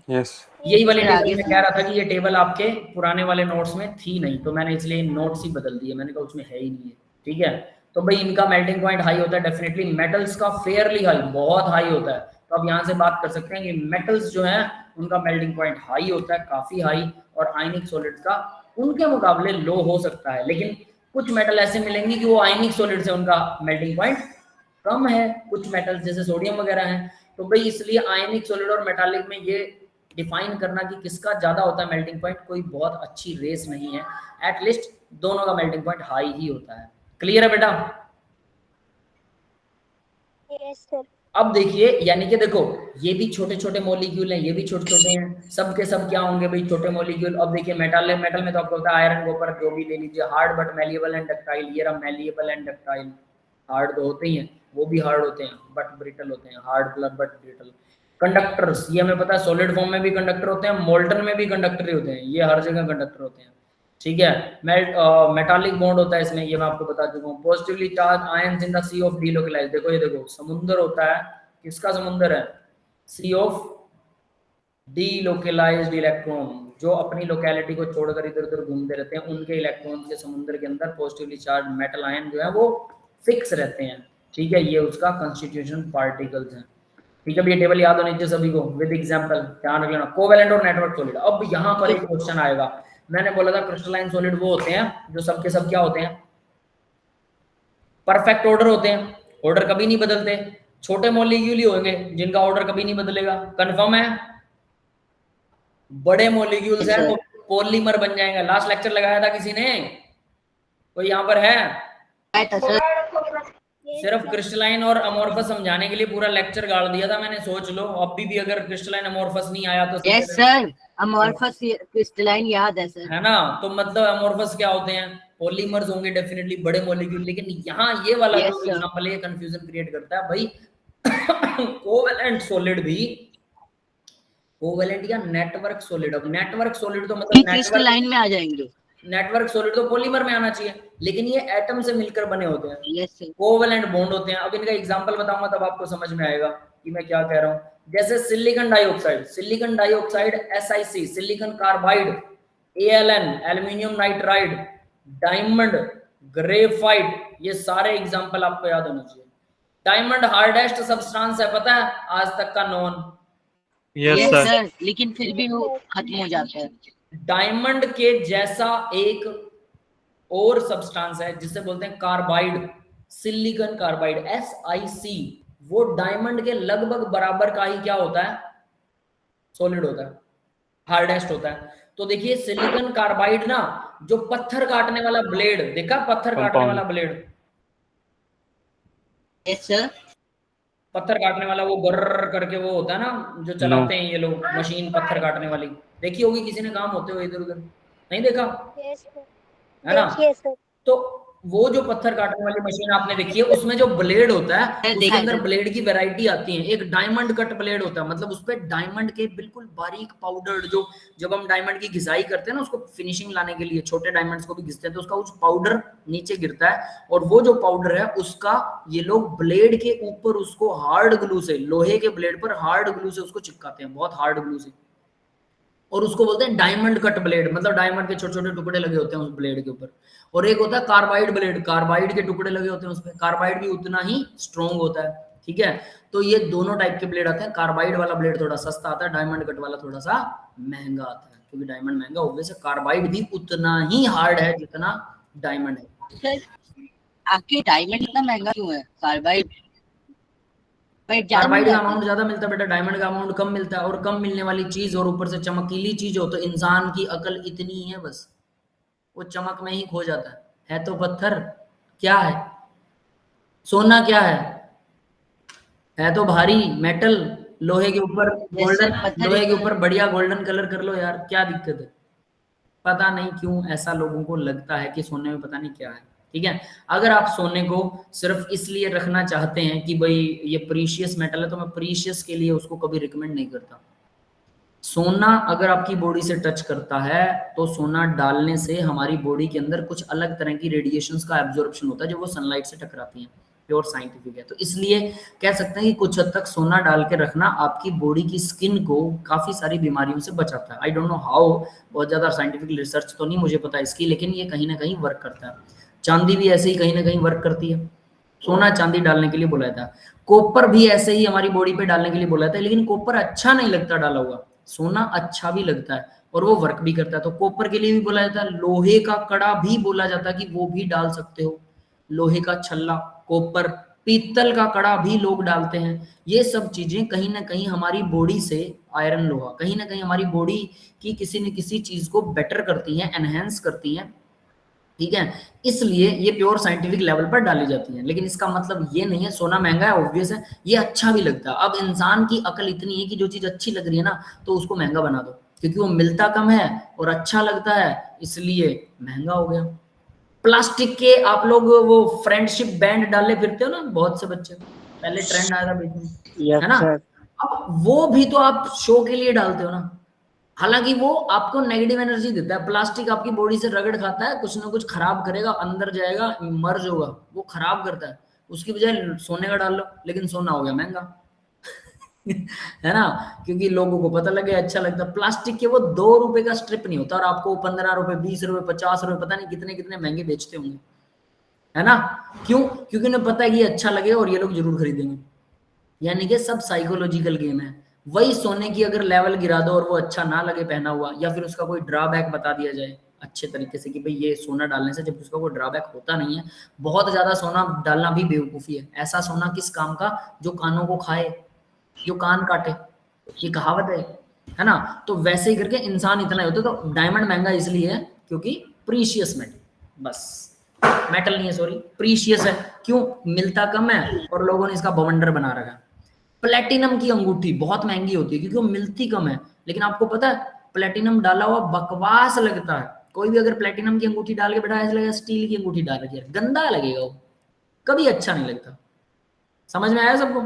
यस। यही वाली टेबल में कह रहा था कि ये टेबल आपके पुराने वाले नोट्स में थी नहीं, तो मैंने इसलिए नोट्स ही बदल दिए, मैंने कहा उसमें है ही नहीं है, ठीक है। तो भाई इनका मेल्टिंग पॉइंट हाई होता है डेफिनेटली, मेटल्स का फेयरली हाई, बहुत हाई होता है। तो अब यहाँ से बात कर सकते हैं कि मेटल्स जो है उनका मेल्टिंग पॉइंट हाई होता है, काफी हाई, और आयनिक सॉलिड्स का उनके मुकाबले लो हो सकता है। लेकिन कुछ मेटल ऐसे मिलेंगे कि वो आयनिक सॉलिड से उनका मेल्टिंग पॉइंट कम है, कुछ मेटल्स जैसे सोडियम वगैरह है। तो भाई इसलिए आयनिक सॉलिड और मेटालिक में ये डिफाइन करना कि किसका ज्यादा होता है मेल्टिंग पॉइंट, कोई बहुत अच्छी रेस नहीं है, एटलीस्ट दोनों का मेल्टिंग पॉइंट हाई ही होता है। क्लियर है बेटा? Yes sir. अब देखिए, यानी कि देखो ये भी छोटे छोटे मॉलिक्यूल हैं, ये भी छोटे छोटे हैं, सब के सब क्या होंगे भाई, छोटे मॉलिक्यूल। अब देखिए मेटल में तो आपको होता है आयरन, कॉपर, जो भी ले लीजिए, hard but malleable and ductile. ये रहा मेलिएबल एंड डक्टाइल, हार्ड तो होते ही हैं, वो भी हार्ड होते हैं बट ब्रिटल होते हैं, hard plus but brittle. Conductors, ये हमें पता है सॉलिड फॉर्म में भी कंडक्टर होते हैं, मोल्टन में भी कंडक्टर ही होते हैं, ये हर जगह कंडक्टर होते हैं, ठीक है। मेटालिक बॉन्ड होता है इसमें, ये मैं आपको बता चुका हूँ। Positively charge ions in the sea of delocalize, देखो ये देखो समुद्र होता है, किसका समुद्र है? सी ऑफ डीलोकलाइज्ड इलेक्ट्रॉन, जो अपनी लोकेलिटी को छोड़कर इधर उधर घूमते रहते हैं, उनके इलेक्ट्रॉन के समुद्र के अंदर पॉजिटिवली चार्ज मेटल आयन जो है वो फिक्स रहते हैं, ठीक है। ये उसका कंस्टिट्यूशन पार्टिकल्स है, ठीक है। ये टेबल याद होनी चाहिए सभी को विद एग्जांपल, ध्यान रख लेना। कोवेलेंट और नेटवर्क सॉलिड, अब यहाँ पर एक क्वेश्चन आएगा। मैंने बोला था क्रिस्टलाइन सॉलिड वो होते हैं जो सबके सब क्या होते हैं, परफेक्ट ऑर्डर होते हैं, ऑर्डर कभी नहीं बदलते। छोटे मॉलिक्यूल ही होंगे जिनका ऑर्डर कभी नहीं बदलेगा, कंफर्म है। बड़े मॉलिक्यूल्स हैं वो पॉलीमर बन जाएंगे। लास्ट लेक्चर लगाया था किसी ने, कोई यहाँ पर है? सिर्फ क्रिस्टलाइन और अमोर्फस समझाने के लिए पूरा लेक्चर गाड़ दिया था मैंने, सोच लो। अभी भी अगर क्रिस्टलाइन अमोर्फस नहीं आया तो यस सर, अमोर्फस क्रिस्टलाइन याद है सर, है ना। तो मतलब अमोर्फस क्या होते हैं? पॉलीमर्स होंगे डेफिनेटली, बड़े मॉलिक्यूल। लेकिन यहाँ ये वाला जो एग्जांपल है कंफ्यूजन क्रिएट करता है भाई। कोवेलेंट सॉलिड भी, कोवेलेंट या नेटवर्क सॉलिड, अब नेटवर्क सॉलिड तो मतलब क्रिस्टलाइन में आ जाएंगे। नेटवर्क सॉलिड तो पॉलीमर में आना चाहिए, लेकिन ये एटम से मिलकर बने होते हैं, यस सर। कोवेलेंट बॉन्ड होते हैं। अब इनका एग्जांपल बताऊंगा तब आपको समझ में आएगा कि मैं क्या कह रहा हूं। जैसे silicon dioxide, silicon dioxide SiC, silicon carbide AlN, aluminium nitride, diamond, graphite, ये सारे एग्जांपल आपको याद होने चाहिए। डायमंड हार्डेस्ट सब्सटेंस है, पता है, आज तक का non. Yes yes sir. Sir, लेकिन फिर भी वो खत्म हो जाता है। डायमंड के जैसा एक और सब्सटेंस है जिसे बोलते हैं कार्बाइड, सिलिकॉन कार्बाइड SiC, वो डायमंड के लगभग बराबर का ही क्या होता है, सॉलिड होता है, हार्डेस्ट होता है। तो देखिए सिलिकॉन कार्बाइड ना, जो पत्थर काटने वाला ब्लेड देखा, पत्थर काटने वाला ब्लेड, यस सर। पत्थर काटने वाला वो गर्र करके वो होता है ना, जो चलाते हैं ये लोग मशीन पत्थर काटने वाली, देखी होगी किसी ने काम होते हुए इधर उधर, नहीं देखा Yes, sir. है ना। देखिए सर। तो वो जो पत्थर काटने वाली मशीन आपने देखी है, उसमें जो ब्लेड होता है उसके देखा अंदर है। ब्लेड की वैरायटी आती है। एक डायमंड कट ब्लेड होता है, मतलब उस पे डायमंड के बिल्कुल बारीक पाउडर, जो जब हम डायमंड की घिसाई करते हैं ना, उसको फिनिशिंग लाने के लिए छोटे डायमंड्स को भी घिसते हैं, तो उसका उस पाउडर नीचे गिरता है, और वो जो पाउडर है उसका ये लोग ब्लेड के ऊपर उसको हार्ड ग्लू से, लोहे के ब्लेड पर हार्ड ग्लू से उसको चिपकाते हैं, बहुत हार्ड ग्लू से, और उसको बोलते हैं डायमंड कट ब्लेड, मतलब डायमंड के छोटे छोटे टुकड़े लगे होते हैं उस ब्लेड के ऊपर। और एक होता है कार्बाइड ब्लेड, कार्बाइड के टुकड़े लगे होते हैं उसमें, कार्बाइड भी उतना ही स्ट्रॉन्ग होता है, ठीक है। तो ये दोनों टाइप के ब्लेड आते हैं, कार्बाइड वाला ब्लेड थोड़ा सस्ता आता है, डायमंड कट वाला थोड़ा सा महंगा आता है, क्योंकि डायमंड महंगा ऑब्वियस है, कार्बाइड भी उतना ही हार्ड है जितना डायमंड है। सर आखिर डायमंड इतना महंगा क्यों है? कार्बाइड कार्बाइड का अमाउंट ज्यादा मिलता है बेटा, डायमंड का अमाउंट कम मिलता है, और कम मिलने वाली चीज और ऊपर से चमकीली चीज हो तो इंसान की अकल इतनी ही है बस, वो चमक में ही खो जाता है तो पत्थर क्या है, सोना क्या है तो भारी मेटल, लोहे के ऊपर गोल्डन, लोहे के ऊपर बढ़िया गोल्डन कलर कर लो यार, क्या दिक्कत है। पता नहीं क्यों ऐसा लोगों को लगता है कि सोने में पता नहीं क्या है, ठीक है। अगर आप सोने को सिर्फ इसलिए रखना चाहते हैं कि भाई ये प्रीशियस मेटल है, तो मैं प्रीशियस के लिए उसको कभी रिकमेंड नहीं करता। सोना अगर आपकी बॉडी से टच करता है तो सोना डालने से हमारी बॉडी के अंदर कुछ अलग तरह की रेडिएशंस का एब्जॉर्प्शन होता है जो वो सनलाइट से टकराती हैं, प्योर साइंटिफिक है। तो इसलिए कह सकते हैं कि कुछ हद तक सोना डाल के रखना आपकी बॉडी की स्किन को काफी सारी बीमारियों से बचाता है। आई डोंट नो हाउ, बहुत ज्यादा साइंटिफिक रिसर्च तो नहीं मुझे पता इसकी, लेकिन ये कहीं ना कहीं वर्क करता है। चांदी भी ऐसे ही कहीं ना कहीं वर्क करती है, सोना चांदी डालने के लिए बोला था। कॉपर भी ऐसे ही हमारी बॉडी पे डालने के लिए बोला था, लेकिन कॉपर अच्छा नहीं लगता डाला हुआ, सोना अच्छा भी लगता है और वो वर्क भी करता है। तो कॉपर के लिए भी बोला जाता है, लोहे का कड़ा भी बोला जाता है कि वो भी डाल सकते हो, लोहे का छल्ला, कॉपर, पीतल का कड़ा भी लोग डालते हैं। ये सब चीजें कहीं ना कहीं हमारी बॉडी से, आयरन लोहा कहीं ना कहीं हमारी बॉडी की किसी न किसी चीज को बेटर करती हैं, एनहेंस करती हैं, ठीक है। इसलिए ये प्योर साइंटिफिक लेवल पर डाली जाती है, लेकिन इसका मतलब ये नहीं है सोना महंगा है, ऑब्वियस है, ये अच्छा भी लगता है। अब इंसान की अकल इतनी है कि जो चीज अच्छी लग रही है ना तो उसको महंगा बना दो, क्योंकि वो मिलता कम है और अच्छा लगता है, इसलिए महंगा हो गया। प्लास्टिक के आप लोग वो फ्रेंडशिप बैंड डाले फिरते हो ना, बहुत से बच्चे, पहले ट्रेंड आया था बीच में, है ना। अब वो भी तो आप शो के लिए डालते हो ना, हालांकि वो आपको नेगेटिव एनर्जी देता है। प्लास्टिक आपकी बॉडी से रगड़ खाता है, कुछ ना कुछ खराब करेगा, अंदर जाएगा, मर्ज होगा, वो खराब करता है। उसकी बजाय सोने का डाल लो, लेकिन सोना हो गया महंगा है ना, क्योंकि लोगों को पता लगे अच्छा लगता है। प्लास्टिक के वो 2 रुपए का स्ट्रिप नहीं होता और आपको 15 रुपए, 20 रुपए, 50 रुपए, पता नहीं कितने कितने महंगे बेचते होंगे, है ना। क्यों? क्योंकि उन्हें पता है कि अच्छा लगे और ये लोग जरूर खरीदेंगे। यानी कि सब साइकोलॉजिकल गेम है। वही सोने की अगर लेवल गिरा दो और वो अच्छा ना लगे पहना हुआ, या फिर उसका कोई ड्रॉबैक बता दिया जाए अच्छे तरीके से कि भाई ये सोना डालने से, जब उसका कोई ड्रॉबैक होता नहीं है। बहुत ज्यादा सोना डालना भी बेवकूफी है। ऐसा सोना किस काम का जो कानों को खाए, जो कान काटे, ये कहावत है ना। तो वैसे ही करके इंसान इतना ही होता है। तो डायमंड महंगा इसलिए है क्योंकि प्रीशियस मेटल, बस मेटल नहीं है, सॉरी, प्रीशियस है। क्यों? मिलता कम है और लोगों ने इसका बवंडर बना रखा है। प्लेटिनम की अंगूठी बहुत महंगी होती है क्योंकि वो मिलती कम है, लेकिन आपको पता है प्लेटिनम डाला हुआ बकवास लगता है। कोई भी अगर प्लेटिनम की अंगूठी डाल के बैठा ऐसा लगेगा स्टील की अंगूठी डाल रखी है, गंदा लगेगा, वो कभी अच्छा नहीं लगता। समझ में आया सबको?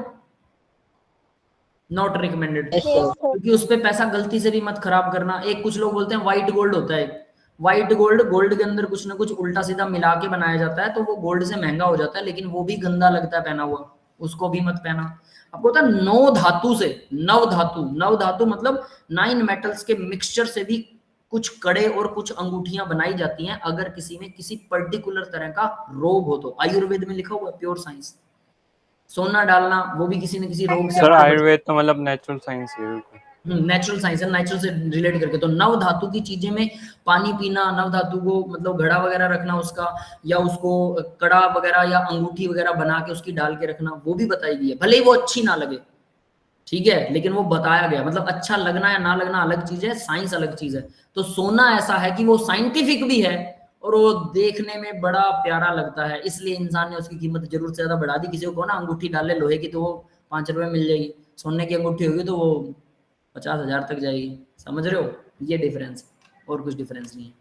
नॉट रिकमेंडेड, क्योंकि उस पे पैसा गलती से भी मत खराब करना। एक कुछ लोग बोलते हैं व्हाइट गोल्ड होता है, व्हाइट गोल्ड, गोल्ड के अंदर कुछ ना कुछ उल्टा सीधा मिला के बनाया जाता है, तो वो गोल्ड से महंगा हो जाता है, लेकिन वो भी गंदा लगता है पहना हुआ, उसको भी मत पहना। आपको पता है 9 धातु से, 9 धातु, 9 धातु मतलब 9 मेटल्स के मिक्सचर से भी कुछ कड़े और कुछ अंगूठियां बनाई जाती हैं, अगर किसी में किसी पर्टिकुलर तरह का रोग हो तो। आयुर्वेद में लिखा हुआ है, प्योर साइंस। सोना डालना वो भी किसी न किसी रोग से। सर आयुर्वेद तो मतलब नेचुरल साइंस है बिल्कुल। नेचुरल साइंस है, नेचुरल से रिलेट करके। तो नव धातु की चीजें में पानी पीना, नव धातु को मतलब घड़ा वगैरह रखना उसका, या उसको कड़ा वगैरह या अंगूठी वगैरह बना के उसकी डाल के रखना, वो भी बताई गई है। भले ही वो अच्छी ना लगे, ठीक है, लेकिन वो बताया गया। मतलब अच्छा लगना या ना लगना अलग चीज है, साइंस अलग चीज है। तो सोना ऐसा है कि वो साइंटिफिक भी है और वो देखने में बड़ा प्यारा लगता है, इसलिए इंसान ने उसकी कीमत जरूर से ज्यादा बढ़ा दी। किसी को ना अंगूठी डाल ले लोहे की तो वो 5 रुपए मिल जाएगी, सोने की अंगूठी होगी तो वो 50,000 तक जाएगी। समझ रहे हो, ये डिफरेंस, और कुछ डिफरेंस नहीं है।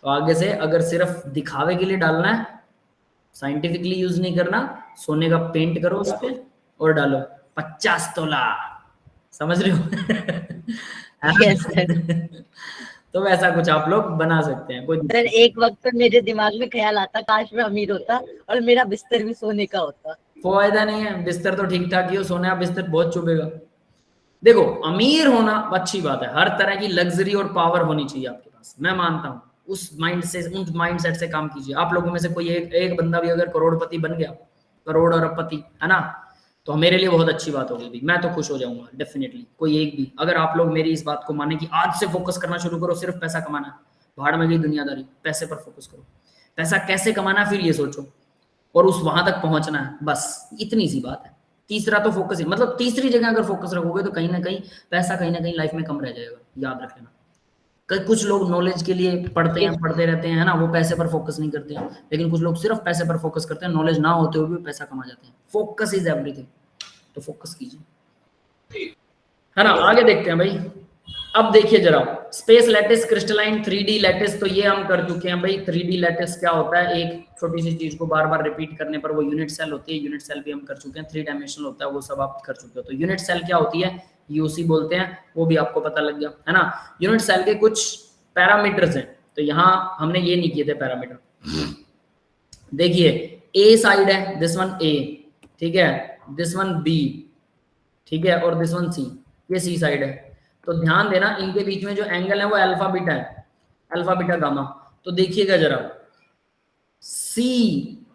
तो आगे से अगर सिर्फ दिखावे के लिए डालना है, साइंटिफिकली यूज नहीं करना, सोने का पेंट करो उस पे और डालो 50 तोला। समझ रहे हो? Yes sir. तो वैसा कुछ आप लोग बना सकते हैं। कोई सर एक वक्त पर मेरे दिमाग में ख्याल आता काश मैं अमीर होता और मेरा बिस्तर भी सोने का होता। फायदा नहीं है, बिस्तर तो ठीक ठाक ही हो, सोने का बिस्तर बहुत चुभेगा। देखो अमीर होना अच्छी बात है, हर तरह की लग्जरी और पावर होनी चाहिए आपके पास, मैं मानता हूँ। उस माइंड से, उन माइंडसेट से काम कीजिए। आप लोगों में से कोई एक बंदा भी अगर करोड़पति बन गया, करोड़ अरबपति, है ना, तो मेरे लिए बहुत अच्छी बात होगी, मैं तो खुश हो जाऊंगा डेफिनेटली। कोई एक भी अगर आप लोग मेरी इस बात को माने कि आज से फोकस करना शुरू करो, सिर्फ पैसा कमाना है, भाड़ में गई दुनियादारी, पैसे पर फोकस करो। पैसा कैसे कमाना फिर ये सोचो, और उस वहां तक पहुंचना है, बस इतनी सी बात है। तीसरा तो फोकस ही, मतलब तीसरी जगह अगर फोकस रखोगे तो कहीं ना कहीं पैसा कहीं ना कहीं लाइफ में कम रह जाएगा, याद रख लेना। कुछ लोग नॉलेज के लिए पढ़ते रहते हैं, है ना, वो पैसे पर फोकस नहीं करते हैं, लेकिन कुछ लोग सिर्फ पैसे पर फोकस करते हैं, नॉलेज ना होते हुए भी पैसा कमा जाते हैं। फोकस इज एवरीथिंग, तो फोकस कीजिए, है ना। आगे देखते हैं भाई। अब देखिए जरा, space lattice, crystalline, 3D lattice, तो ये हम कर चुके हैं भाई। 3D लैटिस क्या होता है, एक छोटी सी चीज को बार बार रिपीट करने पर वो यूनिट सेल होती है। यूनिट सेल भी हम कर चुके हैं। 3 डायमेंशनल होता है, वो सब आप कर चुके हो। तो यूनिट सेल क्या होती है, यूसी बोलते हैं, वो भी आपको पता लग गया, है ना। यूनिट सेल के कुछ पैरामीटर्स हैं, तो यहाँ हमने ये नहीं किए थे पैरामीटर। देखिए ए साइड है, दिस वन ए, ठीक है, दिस वन बी, ठीक है, और दिस वन सी, ये सी साइड है। तो ध्यान देना इनके बीच में जो एंगल है वो अल्फा बीटा है, अल्फा बीटा गामा। तो देखिएगा जरा, सी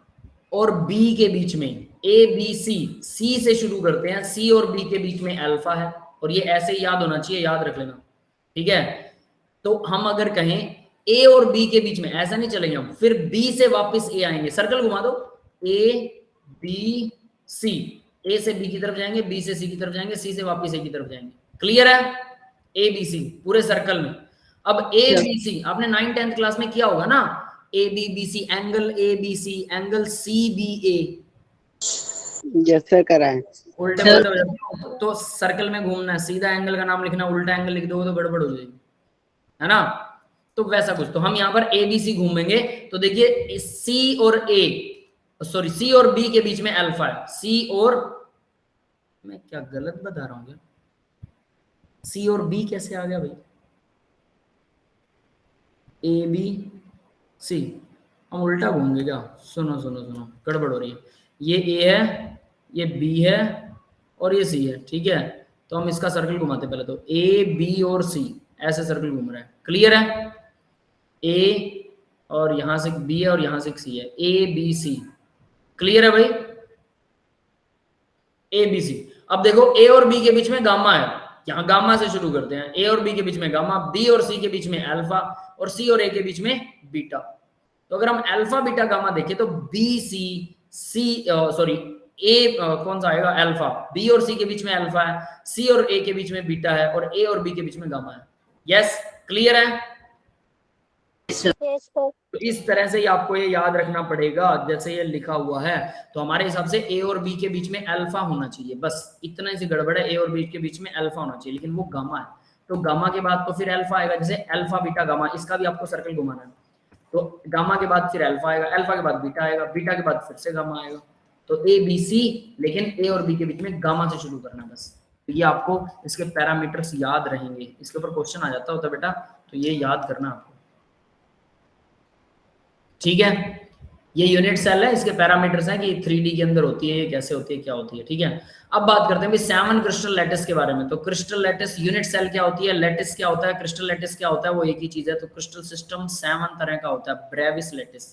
और बी के बीच में, ए बी सी, सी से शुरू करते हैं, सी और बी के बीच में अल्फा है, और ये ऐसे ही याद होना चाहिए, याद रख लेना, ठीक है। तो हम अगर कहें ए और बी के बीच में, ऐसा नहीं चलेंगे हम, फिर बी से वापस ए आएंगे, सर्कल घुमा दो, ए बी सी, ए से बी की तरफ जाएंगे, बी से सी की तरफ जाएंगे, सी से वापस ए की तरफ जाएंगे। क्लियर है, ए बी सी पूरे सर्कल में। अब ए बी सी आपने 9th 10th क्लास में किया होगा ना, A B B C, angle A B C, angle C B A, जैसे कराएं उल्टे पुल्टे हो जाते हो, तो सर्कल में घूमना है, सीधा एंगल का नाम लिखना, उल्टा एंगल लिख दोगे तो गड़बड़ हो जाएगी, है ना। तो वैसा कुछ, तो हम यहाँ पर ए बी सी घूमेंगे। तो देखिए सी और ए, सॉरी सी और बी के बीच में अल्फा है, सी और, मैं क्या गलत बता रहा हूँ क्या, सी और बी कैसे आ गया भाई, ए बी सी, हम उल्टा घूमेंगे क्या, सुनो सुनो सुनो, गड़बड़ हो रही है। ये ए है, ये बी है, और ये सी है, ठीक है। तो हम इसका सर्कल घुमाते पहले, तो ए बी और सी ऐसे सर्कल घूम रहा है, क्लियर है। ए और यहां से बी है और यहां से सी है, ए बी सी, क्लियर है भाई, ए बी सी। अब देखो ए और बी के बीच में गामा है, यहाँ गामा से शुरू करते हैं, ए और बी के बीच में गामा, बी और सी के बीच में अल्फा, और सी और ए के बीच में बीटा। तो अगर हम अल्फा बीटा गामा देखें तो बी सी, सी सॉरी ए कौन सा आएगा, अल्फा, बी और सी के बीच में अल्फा है, सी और ए के बीच में बीटा है, और ए और बी के बीच में गामा है। यस, क्लियर है। Yes, sir. तो इस तरह से ही आपको ये याद रखना पड़ेगा, जैसे ये लिखा हुआ है। तो हमारे हिसाब से ए और बी के बीच में अल्फा होना चाहिए, बस इतना सी गड़बड़ है, ए और बी के बीच में अल्फा होना चाहिए, लेकिन वो गामा है। तो गामा के बाद तो फिर अल्फा आएगा, जैसे अल्फा बीटा गामा, इसका भी आपको सर्कल घुमाना है। तो गामा के बाद फिर अल्फा आएगा, अल्फा के बाद बीटा आएगा, बीटा के बाद फिर से गामा आएगा। तो ए बी सी, लेकिन ए और बी के बीच में गामा से शुरू करना बस। तो ये आपको इसके पैरामीटर्स याद रहेंगे, इसके ऊपर क्वेश्चन आ जाता होता बेटा, तो ये याद करना आपको। ठीक है, ये यूनिट सेल है, इसके पैरामीटर्स हैं कि 3D के अंदर होती है, ये कैसे होती है, क्या होती है। ठीक है, अब बात करते हैं 7 क्रिस्टल लैटिस के बारे में। तो क्रिस्टल लैटिस, यूनिट सेल क्या होती है, लैटिस क्या होता है, क्रिस्टल लैटिस क्या होता है, वो एक ही चीज है। तो क्रिस्टल सिस्टम 7 तरह का होता है। ब्रेविस लैटिस,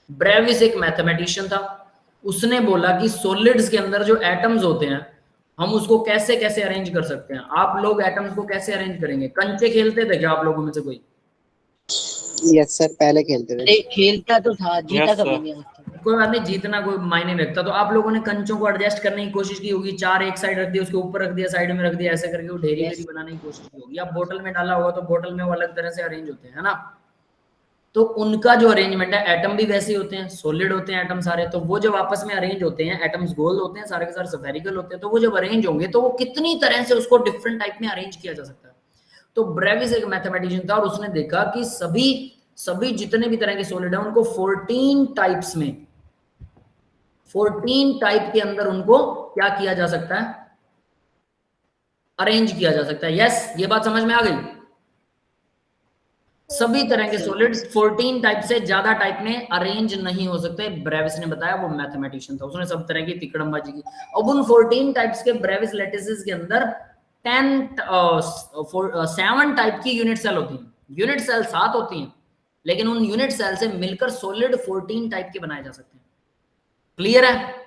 ब्रेविस एक मैथमेटिशियन था, उसने बोला कि सॉलिड्स के अंदर जो एटम्स होते हैं हम उसको कैसे कैसे अरेंज कर सकते हैं। आप लोग एटम्स को कैसे अरेंज करेंगे? कंचे खेलते थे क्या आप लोगों में से कोई? यस सर, पहले खेलते थे। खेलता तो था, जीता Yes, कभी sir. नहीं आज तक। कोई बात नहीं, जीतना कोई मायने नहीं रखता। तो आप लोगों ने कंचों को एडजस्ट करने की कोशिश की होगी, 4 एक साइड रख दिया, उसके ऊपर रख दिया, साइड में रख दिया, ऐसे करके वो ढेरी Yes. ढेरी बनाने की कोशिश की होगी। अब बोतल में डाला होगा तो बोतल में वो अलग तरह से अरेंज होते हैं, है ना। तो उनका जो अरेंजमेंट है, एटम भी वैसे ही होते हैं, सॉलिड होते हैं एटम सारे। तो वो जब आपस में अरेंज होते हैं, एटम्स गोल होते हैं, सारे के सारे स्फेरिकल होते हैं, तो वो जब अरेंज होंगे तो वो कितनी तरह से उसको डिफरेंट टाइप में अरेंज किया जा सकता है। तो ब्रेविस एक मैथमेटिशियन था और उसने देखा कि सभी जितने भी तरह के सॉलिड है उनको 14 टाइप्स में, 14 टाइप के अंदर उनको क्या किया जा सकता है, अरेंज किया जा सकता है। यस, ये बात समझ में आ गई। सभी तरह के सॉलिड्स 14 टाइप से ज्यादा टाइप में अरेंज नहीं हो सकते। ब्रेविस ने बताया, वो मैथमेटिशियन था, उसने सब तरह की तिकड़मबाजी की। अब उन 14 टाइप्स के ब्रेविस लैटिसेस के अंदर 7 टाइप की यूनिट सेल होती हैं। यूनिट सेल 7 होती हैं, लेकिन उन यूनिट सेल से मिलकर सॉलिड 14 टाइप के बनाए जा सकते हैं। क्लियर है?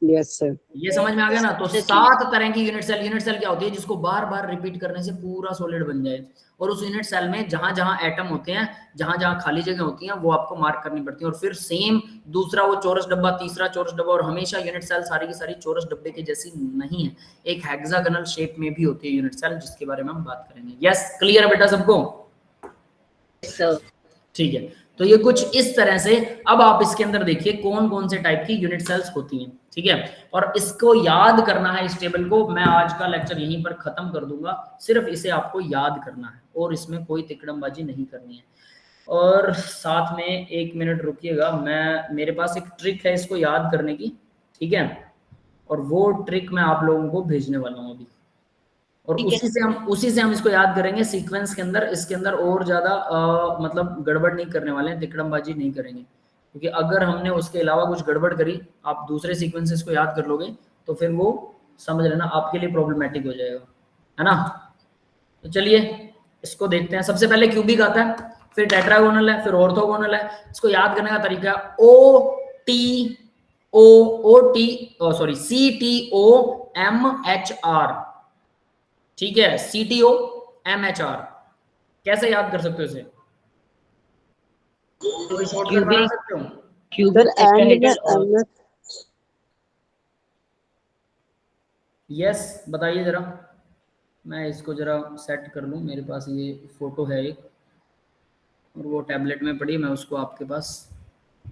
Yes sir. ये समझ में आ गया ना। तो 7 तरह की यूनिट सेल क्या होती है, जिसको बार बार रिपीट करने से पूरा सॉलिड बन जाए। और उस यूनिट सेल में जहां जहां एटम होते हैं, जहां जहां खाली जगह होती हैं, वो आपको मार्क करनी पड़ती है। और फिर सेम दूसरा वो चौरस डब्बा, तीसरा चौरस डब्बा। और हमेशा यूनिट सेल सारी की सारी चौरस डब्बे के जैसी नहीं है, एक हेक्सागोनल शेप में भी होती है यूनिट सेल, जिसके बारे में हम बात करेंगे। यस, क्लियर है बेटा सबको? ठीक है, तो ये कुछ इस तरह से। अब आप इसके अंदर देखिए कौन कौन से टाइप की यूनिट सेल्स होती हैं। ठीक है, और इसको याद करना है, इस टेबल को। मैं आज का लेक्चर यहीं पर खत्म कर दूंगा, सिर्फ इसे आपको याद करना है और इसमें कोई तिकड़मबाजी नहीं करनी है। और साथ में 1 मिनट रुकिएगा, मेरे पास एक ट्रिक है इसको याद करने की। ठीक है, और वो ट्रिक मैं आप लोगों को भेजने वाला हूँ अभी, और उसी से हम इसको याद करेंगे सीक्वेंस के अंदर। इसके अंदर और ज्यादा मतलब गड़बड़ नहीं करने वाले हैं, तिकड़मबाजी नहीं करेंगे, क्योंकि अगर हमने उसके अलावा कुछ गड़बड़ करी, आप दूसरे सीक्वेंसेस को याद कर लोगे तो फिर वो समझ लेना आपके लिए प्रॉब्लमेटिक हो जाएगा, है ना। तो चलिए इसको देखते हैं। सबसे पहले क्यूबिक आता है, फिर टेट्रागोनल है, फिर ऑर्थोगोनल है। इसको याद करने का तरीका CTOMHR। ठीक है, CTOMHR कैसे याद कर सकते हो इसे? कोई शॉर्टकट बना सकते हो? यस, बताइए जरा। मैं इसको जरा सेट कर लूं, मेरे पास ये फोटो है एक और वो टैबलेट में पड़ी, मैं उसको आपके पास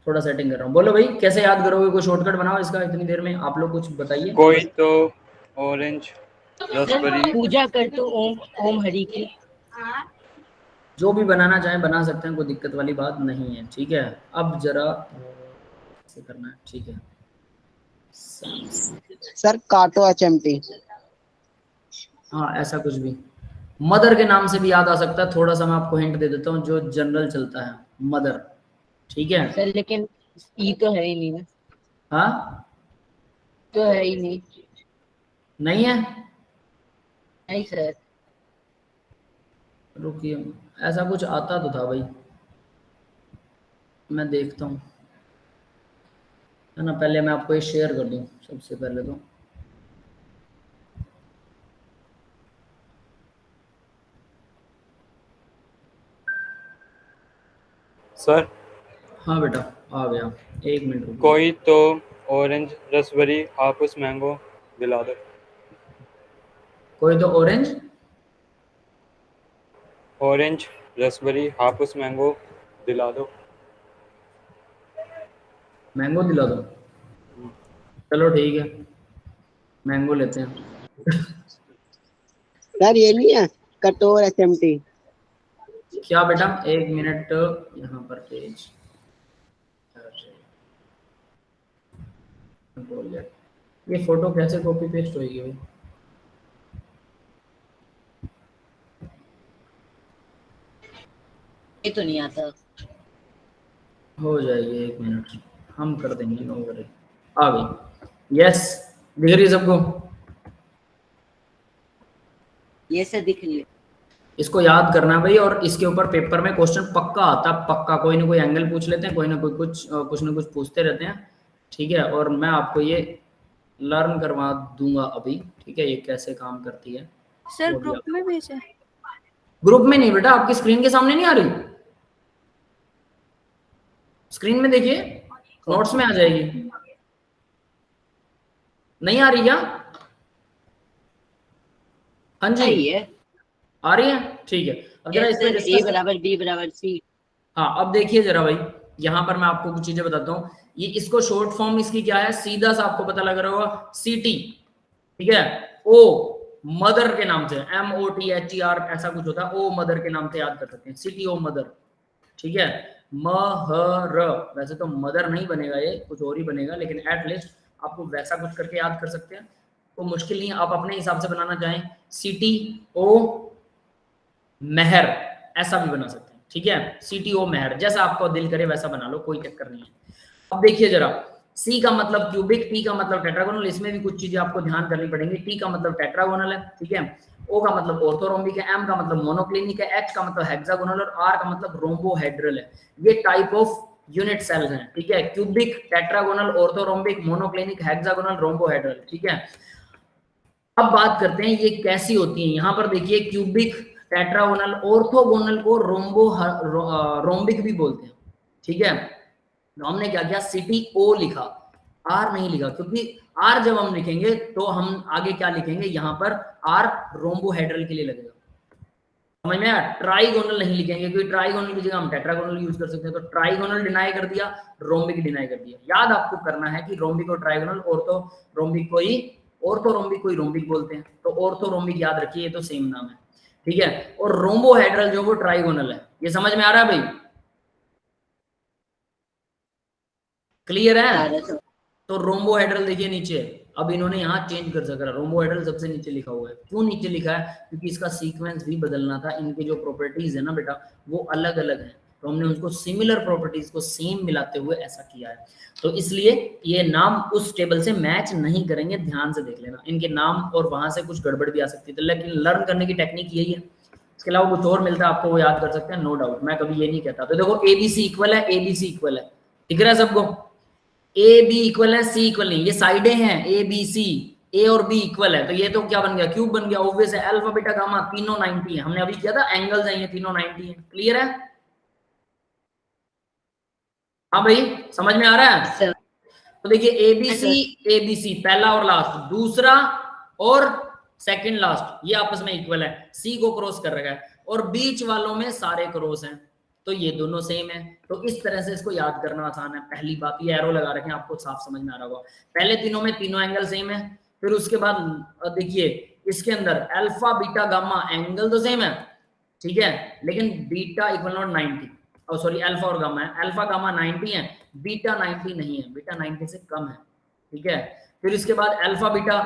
थोड़ा सेटिंग कर रहा हूँ। बोलो भाई, कैसे याद करोगे? कोई शॉर्टकट बनाओ इसका इतनी देर में, आप लोग कुछ बताइए। कोई तो ऑरेंज रसबेरी। पूजा कर तो ओम हरि की। जो भी बनाना चाहें बना सकते हैं, कोई दिक्कत वाली बात नहीं है। ठीक है, अब जरा ऐसे करना है। ठीक है सर, काटो HMT। हाँ, ऐसा कुछ भी। मदर के नाम से भी याद आ सकता है, थोड़ा सा मैं आपको हिंट दे देता हूँ, जो जनरल चलता है, मदर। ठीक है सर, लेकिन ई तो है ही नहीं ना। हाँ, तो है ही नहीं। नहीं है, नहीं सर। रुकिए, ऐसा कुछ आता तो था भाई, मैं देखता हूँ, है ना। पहले मैं आपको ये शेयर कर दूँ सबसे पहले तो। सर, हाँ बेटा, आ गया, 1 मिनट रुको। कोई तो ऑरेंज रसबेरी हापुस मैंगो दिला दो। कोई तो ऑरेंज रसबेरी हापुस मैंगो दिला दो। मैंगो दिला दो। चलो ठीक है, मैंगो लेते हैं। सर, ये नहीं है कटोर HMT। क्या बेटा? 1 मिनट, यहाँ पर पेज बोल गया। ये फोटो कैसे कॉपी पेस्ट होगी भाई? ये तो नहीं आता। हो जाएगी, 1 मिनट हम कर देंगे, नो वरी। आ गई, यस दिख रही है सबको? ये से दिख रही है। इसको याद करना भाई, और इसके ऊपर पेपर में क्वेश्चन पक्का आता है, पक्का। कोई ना कोई एंगल पूछ लेते हैं, कोई ना कोई कुछ ना कुछ पूछते रहते हैं, ठीक है। और मैं आपको ये लर्न करवा दूंगा अभी, ठीक है, ये कैसे काम करती है। सर ग्रुप में भेजे? ग्रुप में नहीं बेटा, आपकी स्क्रीन के सामने नहीं आ रही? स्क्रीन में देखिए, नोट्स में आ जाएगी। नहीं आ रही क्या? हाँ जी सही है। आ रही है, ठीक है। अब जरा Yes, इसमें sir, A बराबर B बराबर C। हाँ अब देखिए जरा भाई, यहाँ पर मैं आपको कुछ चीजें बताता हूँ। ये इसको शॉर्ट फॉर्म इसकी क्या है, सीधा सा आपको पता लग रहा होगा, सीटी, ठीक है। ओ मदर के नाम से, MOTHER ऐसा कुछ होता है, ओ मदर के नाम से याद कर सकते हैं, सिटी ओ मदर, ठीक है। महर, वैसे तो मदर नहीं बनेगा, ये कुछ और ही बनेगा, लेकिन एटलीस्ट आपको वैसा कुछ करके याद कर सकते हैं, तो मुश्किल नहीं है। आप अपने हिसाब से बनाना चाहें, सिटी ओ मेहर ऐसा भी बना सकते हैं, ठीक है। CTO मेहर, जैसा आपको दिल करे वैसा बना लो, कोई चक्कर नहीं है। अब देखिए जरा, C का मतलब क्यूबिक, T का मतलब टेट्रागोनल, इसमें भी कुछ चीजें आपको ध्यान करनी पड़ेंगी। T का मतलब टेट्रागोनल है, ठीक है। O का मतलब ऑर्थोरोम्बिक है, M का मतलब मोनोक्लिनिक है, H का मतलब हेक्सागोनल और R का मतलब रोम्बोहेड्रल है। ये टाइप ऑफ यूनिट सेल्स हैं, ठीक है। Cubic, tetragonal, orthorhombic, monoclinic, hexagonal, rhombohedral, ठीक है। अब बात करते हैं ये कैसी होती है। यहाँ पर देखिए क्यूबिक, टेट्रागोनल, ऑर्थोगोनल को रोम्बिक भी बोलते हैं, ठीक है। तो हमने क्या किया, सिटी ओ लिखा, आर नहीं लिखा, क्योंकि आर जब हम लिखेंगे तो हम आगे क्या लिखेंगे, यहाँ पर आर रोम्बोहेड्रल के लिए लगेगा, समझ में आया। ट्राइगोनल नहीं लिखेंगे, क्योंकि ट्राइगोनल की जगह हम टेट्रागोनल यूज कर सकते हैं, तो ट्राइगोनल डिनाई कर दिया, रोम्बिक डिनाई कर दिया। याद आपको करना है कि रोम्बिक और ट्राइगोनल, ऑर्थोरोम्बिक को ही ऑर्थोरोम्बिक को ही रोम्बिक बोलते हैं, तो ऑर्थोरोम्बिक याद रखिए, ये तो सेम नाम है, ठीक है। और रोम्बोहेड्रल जो वो ट्राइगोनल है, ये समझ में आ रहा है भाई? क्लियर है? तो रोम्बोहेड्रल देखिए नीचे, अब इन्होंने यहाँ चेंज कर सका, रोम्बोहेड्रल सबसे नीचे लिखा हुआ है। क्यों नीचे लिखा है? क्योंकि इसका सीक्वेंस भी बदलना था, इनके जो प्रॉपर्टीज है ना बेटा वो अलग अलग है, तो हमने उनको सिमिलर प्रॉपर्टीज को सेम मिलाते हुए ऐसा किया है। तो इसलिए ये नाम उस टेबल से मैच नहीं करेंगे, ध्यान से देख लेना इनके नाम, और वहां से कुछ गड़बड़ भी आ सकती है, तो लेकिन लर्न करने की टेक्निक यही है। इसके अलावा कुछ और मिलता है आपको वो याद कर सकते हैं, नो डाउट, मैं कभी ये नहीं कहता। तो देखो ABC इक्वल है, ABC इक्वल है, दिख रहा है सबको? ए बी इक्वल है, सी इक्वल नहीं, ये साइडें हैं ए बी सी, ए और बी इक्वल है, तो ये तो क्या बन गया, क्यूब बन गया, ऑब्वियस है। अल्फा बीटा गामा तीनों 90 है, हमने अभी किया था, एंगल्स हैं ये तीनों 90 है, क्लियर है? हाँ भाई समझ में आ रहा है? तो देखिए एबीसी पहला और लास्ट, दूसरा और सेकंड लास्ट, ये आपस में इक्वल है, सी को क्रॉस कर रखा है, और बीच वालों में सारे क्रॉस हैं, तो ये दोनों सेम है। तो इस तरह से इसको याद करना आसान है। पहली बात, ये एरो लगा रखे हैं, आपको साफ समझ में आ रहा होगा। पहले तीनों में तीनों एंगल सेम है, फिर उसके बाद देखिए इसके अंदर अल्फा बीटा गामा एंगल तो सेम है, ठीक है, लेकिन बीटा इक्वल नॉट 90, और सॉरी अल्फा और गामा है, अल्फा गामा 90 है, बीटा 90 नहीं है, बीटा 90 से कम है, ठीक है। फिर इसके बाद अल्फा बीटा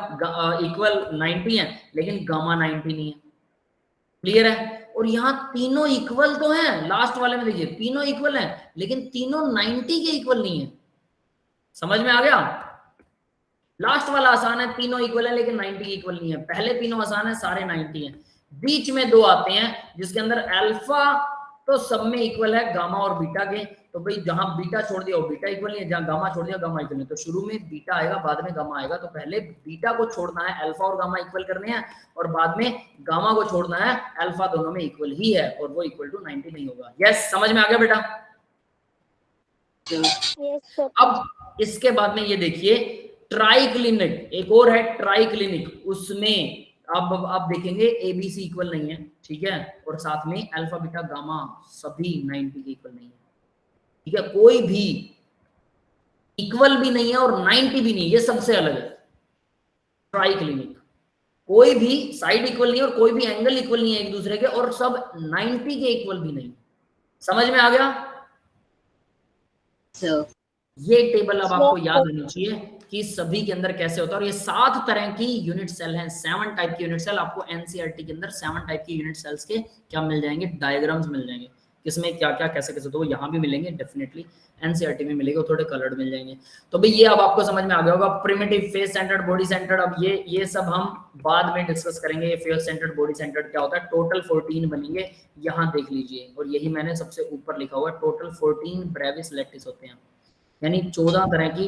इक्वल 90 है, लेकिन गामा 90 नहीं है, क्लियर है। और यहाँ तीनों इक्वल तो हैं, लास्ट वाले में देखिए तीनों इक्वल हैं, लेकिन तीनों 90 के इक्वल नहीं है, समझ में आ गया? लास्ट वाला आसान है, तीनों इक्वल है लेकिन 90 के इक्वल नहीं है, पहले तीनों आसान है, सारे 90 हैं। बीच में दो आते हैं जिसके अंदर अल्फा तो सब में इक्वल है, गामा और बीटा के, तो भाई जहां बीटा छोड़ दिया वो बीटा इक्वल नहीं है, जहां गामा छोड़ दिया गामा इक्वल नहीं, तो शुरू में बीटा आएगा बाद में गामा आएगा, तो पहले बीटा को छोड़ना है, अल्फा और गामा इक्वल करने हैं, और बाद में गामा को छोड़ना है, अल्फा दोनों में इक्वल ही है, और वो इक्वल टू 90 नहीं होगा। यस समझ में आ गया बेटा? Yes sir. अब इसके बाद में ये देखिए ट्राइक्लिनिक, एक और है ट्राइक्लिनिक, उसमें अब आप देखेंगे एबीसी इक्वल नहीं है, ठीक है, और साथ में अल्फा बीटा गामा सभी 90 के इक्वल नहीं है, ठीक है, कोई भी इक्वल भी नहीं है और 90 भी नहीं, ये सबसे अलग है ट्राइक्लिनिक। कोई भी साइड इक्वल नहीं है और कोई भी एंगल इक्वल नहीं है एक दूसरे के, और सब 90 के इक्वल भी नहीं। समझ में आ गया? ये टेबल अब आपको याद होनी चाहिए कि सभी के अंदर कैसे होता है, और ये 7 तरह की यूनिट सेल हैं, 7 टाइप की यूनिट सेल आपको एनसीईआरटी के अंदर 7 टाइप की यूनिट सेल्स के क्या मिल जाएंगे, डायग्राम्स मिल जाएंगे। किसमें क्या क्या कैसे कैसे, तो यहाँ भी मिलेंगे डेफिनेटली, एनसीईआरटी में मिलेंगे, थोड़े कलर्ड मिल जाएंगे। तो भाई ये अब आपको समझ में आ गया होगा primitive, face centred, body centred. अब ये सब हम बाद में डिस्कस करेंगे, ये फेस सेंटर्ड बॉडी सेंटर्ड क्या होता है। टोटल 14 बनेंगे, यहाँ देख लीजिए, और यही मैंने सबसे ऊपर लिखा हुआ है, टोटल 14 ब्रेविस लैटिस होते हैं, यानी 14 तरह की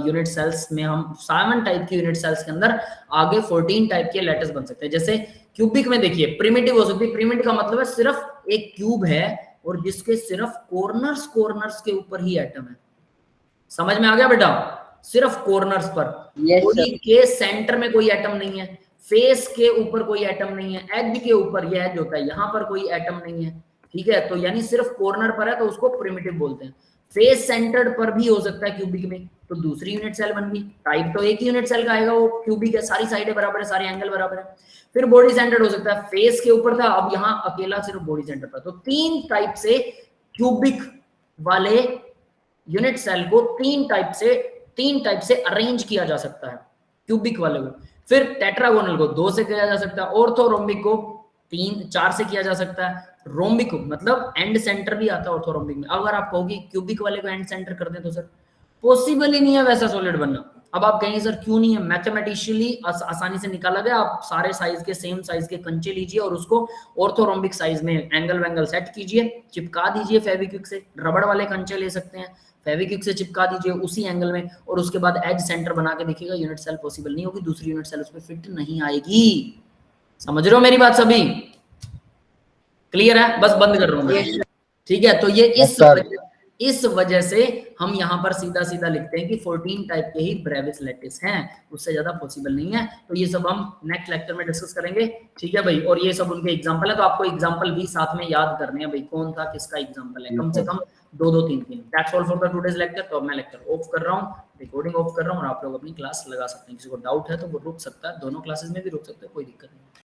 यूनिट सेल्स में हम 7 टाइप की यूनिट सेल्स के अंदर आगे 14 टाइप के लैटिस बन सकते हैं। जैसे क्यूबिक में देखिए प्रिमिटिव हो सकती है, प्रिमिटिव का मतलब है सिर्फ एक क्यूब है और जिसके सिर्फ कॉर्नर्स के ऊपर ही एटम है। समझ में आ गया बेटा, सिर्फ कॉर्नर्स पर, बॉडी के सेंटर में कोई एटम नहीं है, फेस के ऊपर कोई एटम नहीं है, एज के ऊपर, ये एज होता है, यहाँ पर कोई एटम नहीं है, ठीक है, तो यानी सिर्फ कॉर्नर पर है तो उसको प्रिमिटिव बोलते हैं। फेस सेंटर्ड पर भी हो सकता है क्यूबिक में, तो दूसरी यूनिट सेल बन गई, टाइप तो एक ही यूनिट सेल का आएगा, वो क्यूबिक है, सारी साइडें बराबर है, सारे एंगल बराबर है। फिर बॉडी सेंटर्ड हो सकता है, फेस के ऊपर था, अब यहाँ अकेला सिर्फ बॉडी सेंटर पर, तो 3 टाइप से क्यूबिक वाले यूनिट सेल को 3 टाइप से अरेंज किया जा सकता है क्यूबिक वाले को। फिर टेट्रागोनल को 2 से किया जा सकता है, ऑर्थोरोम्बिक को 4 से किया जा सकता है, रोम्बिक मतलब एंड सेंटर भी आता है ऑर्थोरोम्बिक में। अगर आप कहोगे क्यूबिक वाले को एंड सेंटर कर दें तो सर पॉसिबल ही नहीं है वैसा सॉलिड बनना। अब आप कहेंगे सर क्यों नहीं है, मैथमेटिशियली आसानी से निकाला गया, आप सारे साइज के सेम साइज के कंचे लीजिए और उसको ऑर्थोरोम्बिक साइज में एंगल वेंगल सेट कीजिए, चिपका दीजिए फेविक्विक से, रबड़ वाले कंचे ले सकते हैं, फेविक्विक से चिपका दीजिए उसी एंगल में, और उसके बाद एज सेंटर बना के देखिएगा, यूनिट सेल पॉसिबल नहीं होगी, दूसरी यूनिट सेल उसमें फिट नहीं आएगी। समझ रहे हो मेरी बात सभी? क्लियर है? बस बंद कर रहा हूं मैं, ठीक है। तो ये इस वजह से हम यहाँ पर सीधा सीधा लिखते हैं कि 14 टाइप के ही ब्रेविस लैटिस हैं, उससे ज्यादा पॉसिबल नहीं है। तो ये सब हम नेक्स्ट लेक्चर में डिस्कस करेंगे, ठीक है भाई। और ये सब उनके एग्जांपल है, तो आपको एग्जांपल भी साथ में याद करने हैं भाई, कौन था किसका एग्जांपल है, कम से कम 2-2 3-3। That's all for the today's lecture. तो मैं लेक्चर ऑफ कर रहा हूँ, रिकॉर्डिंग ऑफ कर रहा हूँ, और आप लोग अपनी क्लास लगा सकते हैं। किसी को डाउट है तो वो रुक सकता है, दोनों क्लासेस में भी रुक सकते हैं, कोई दिक्कत नहीं।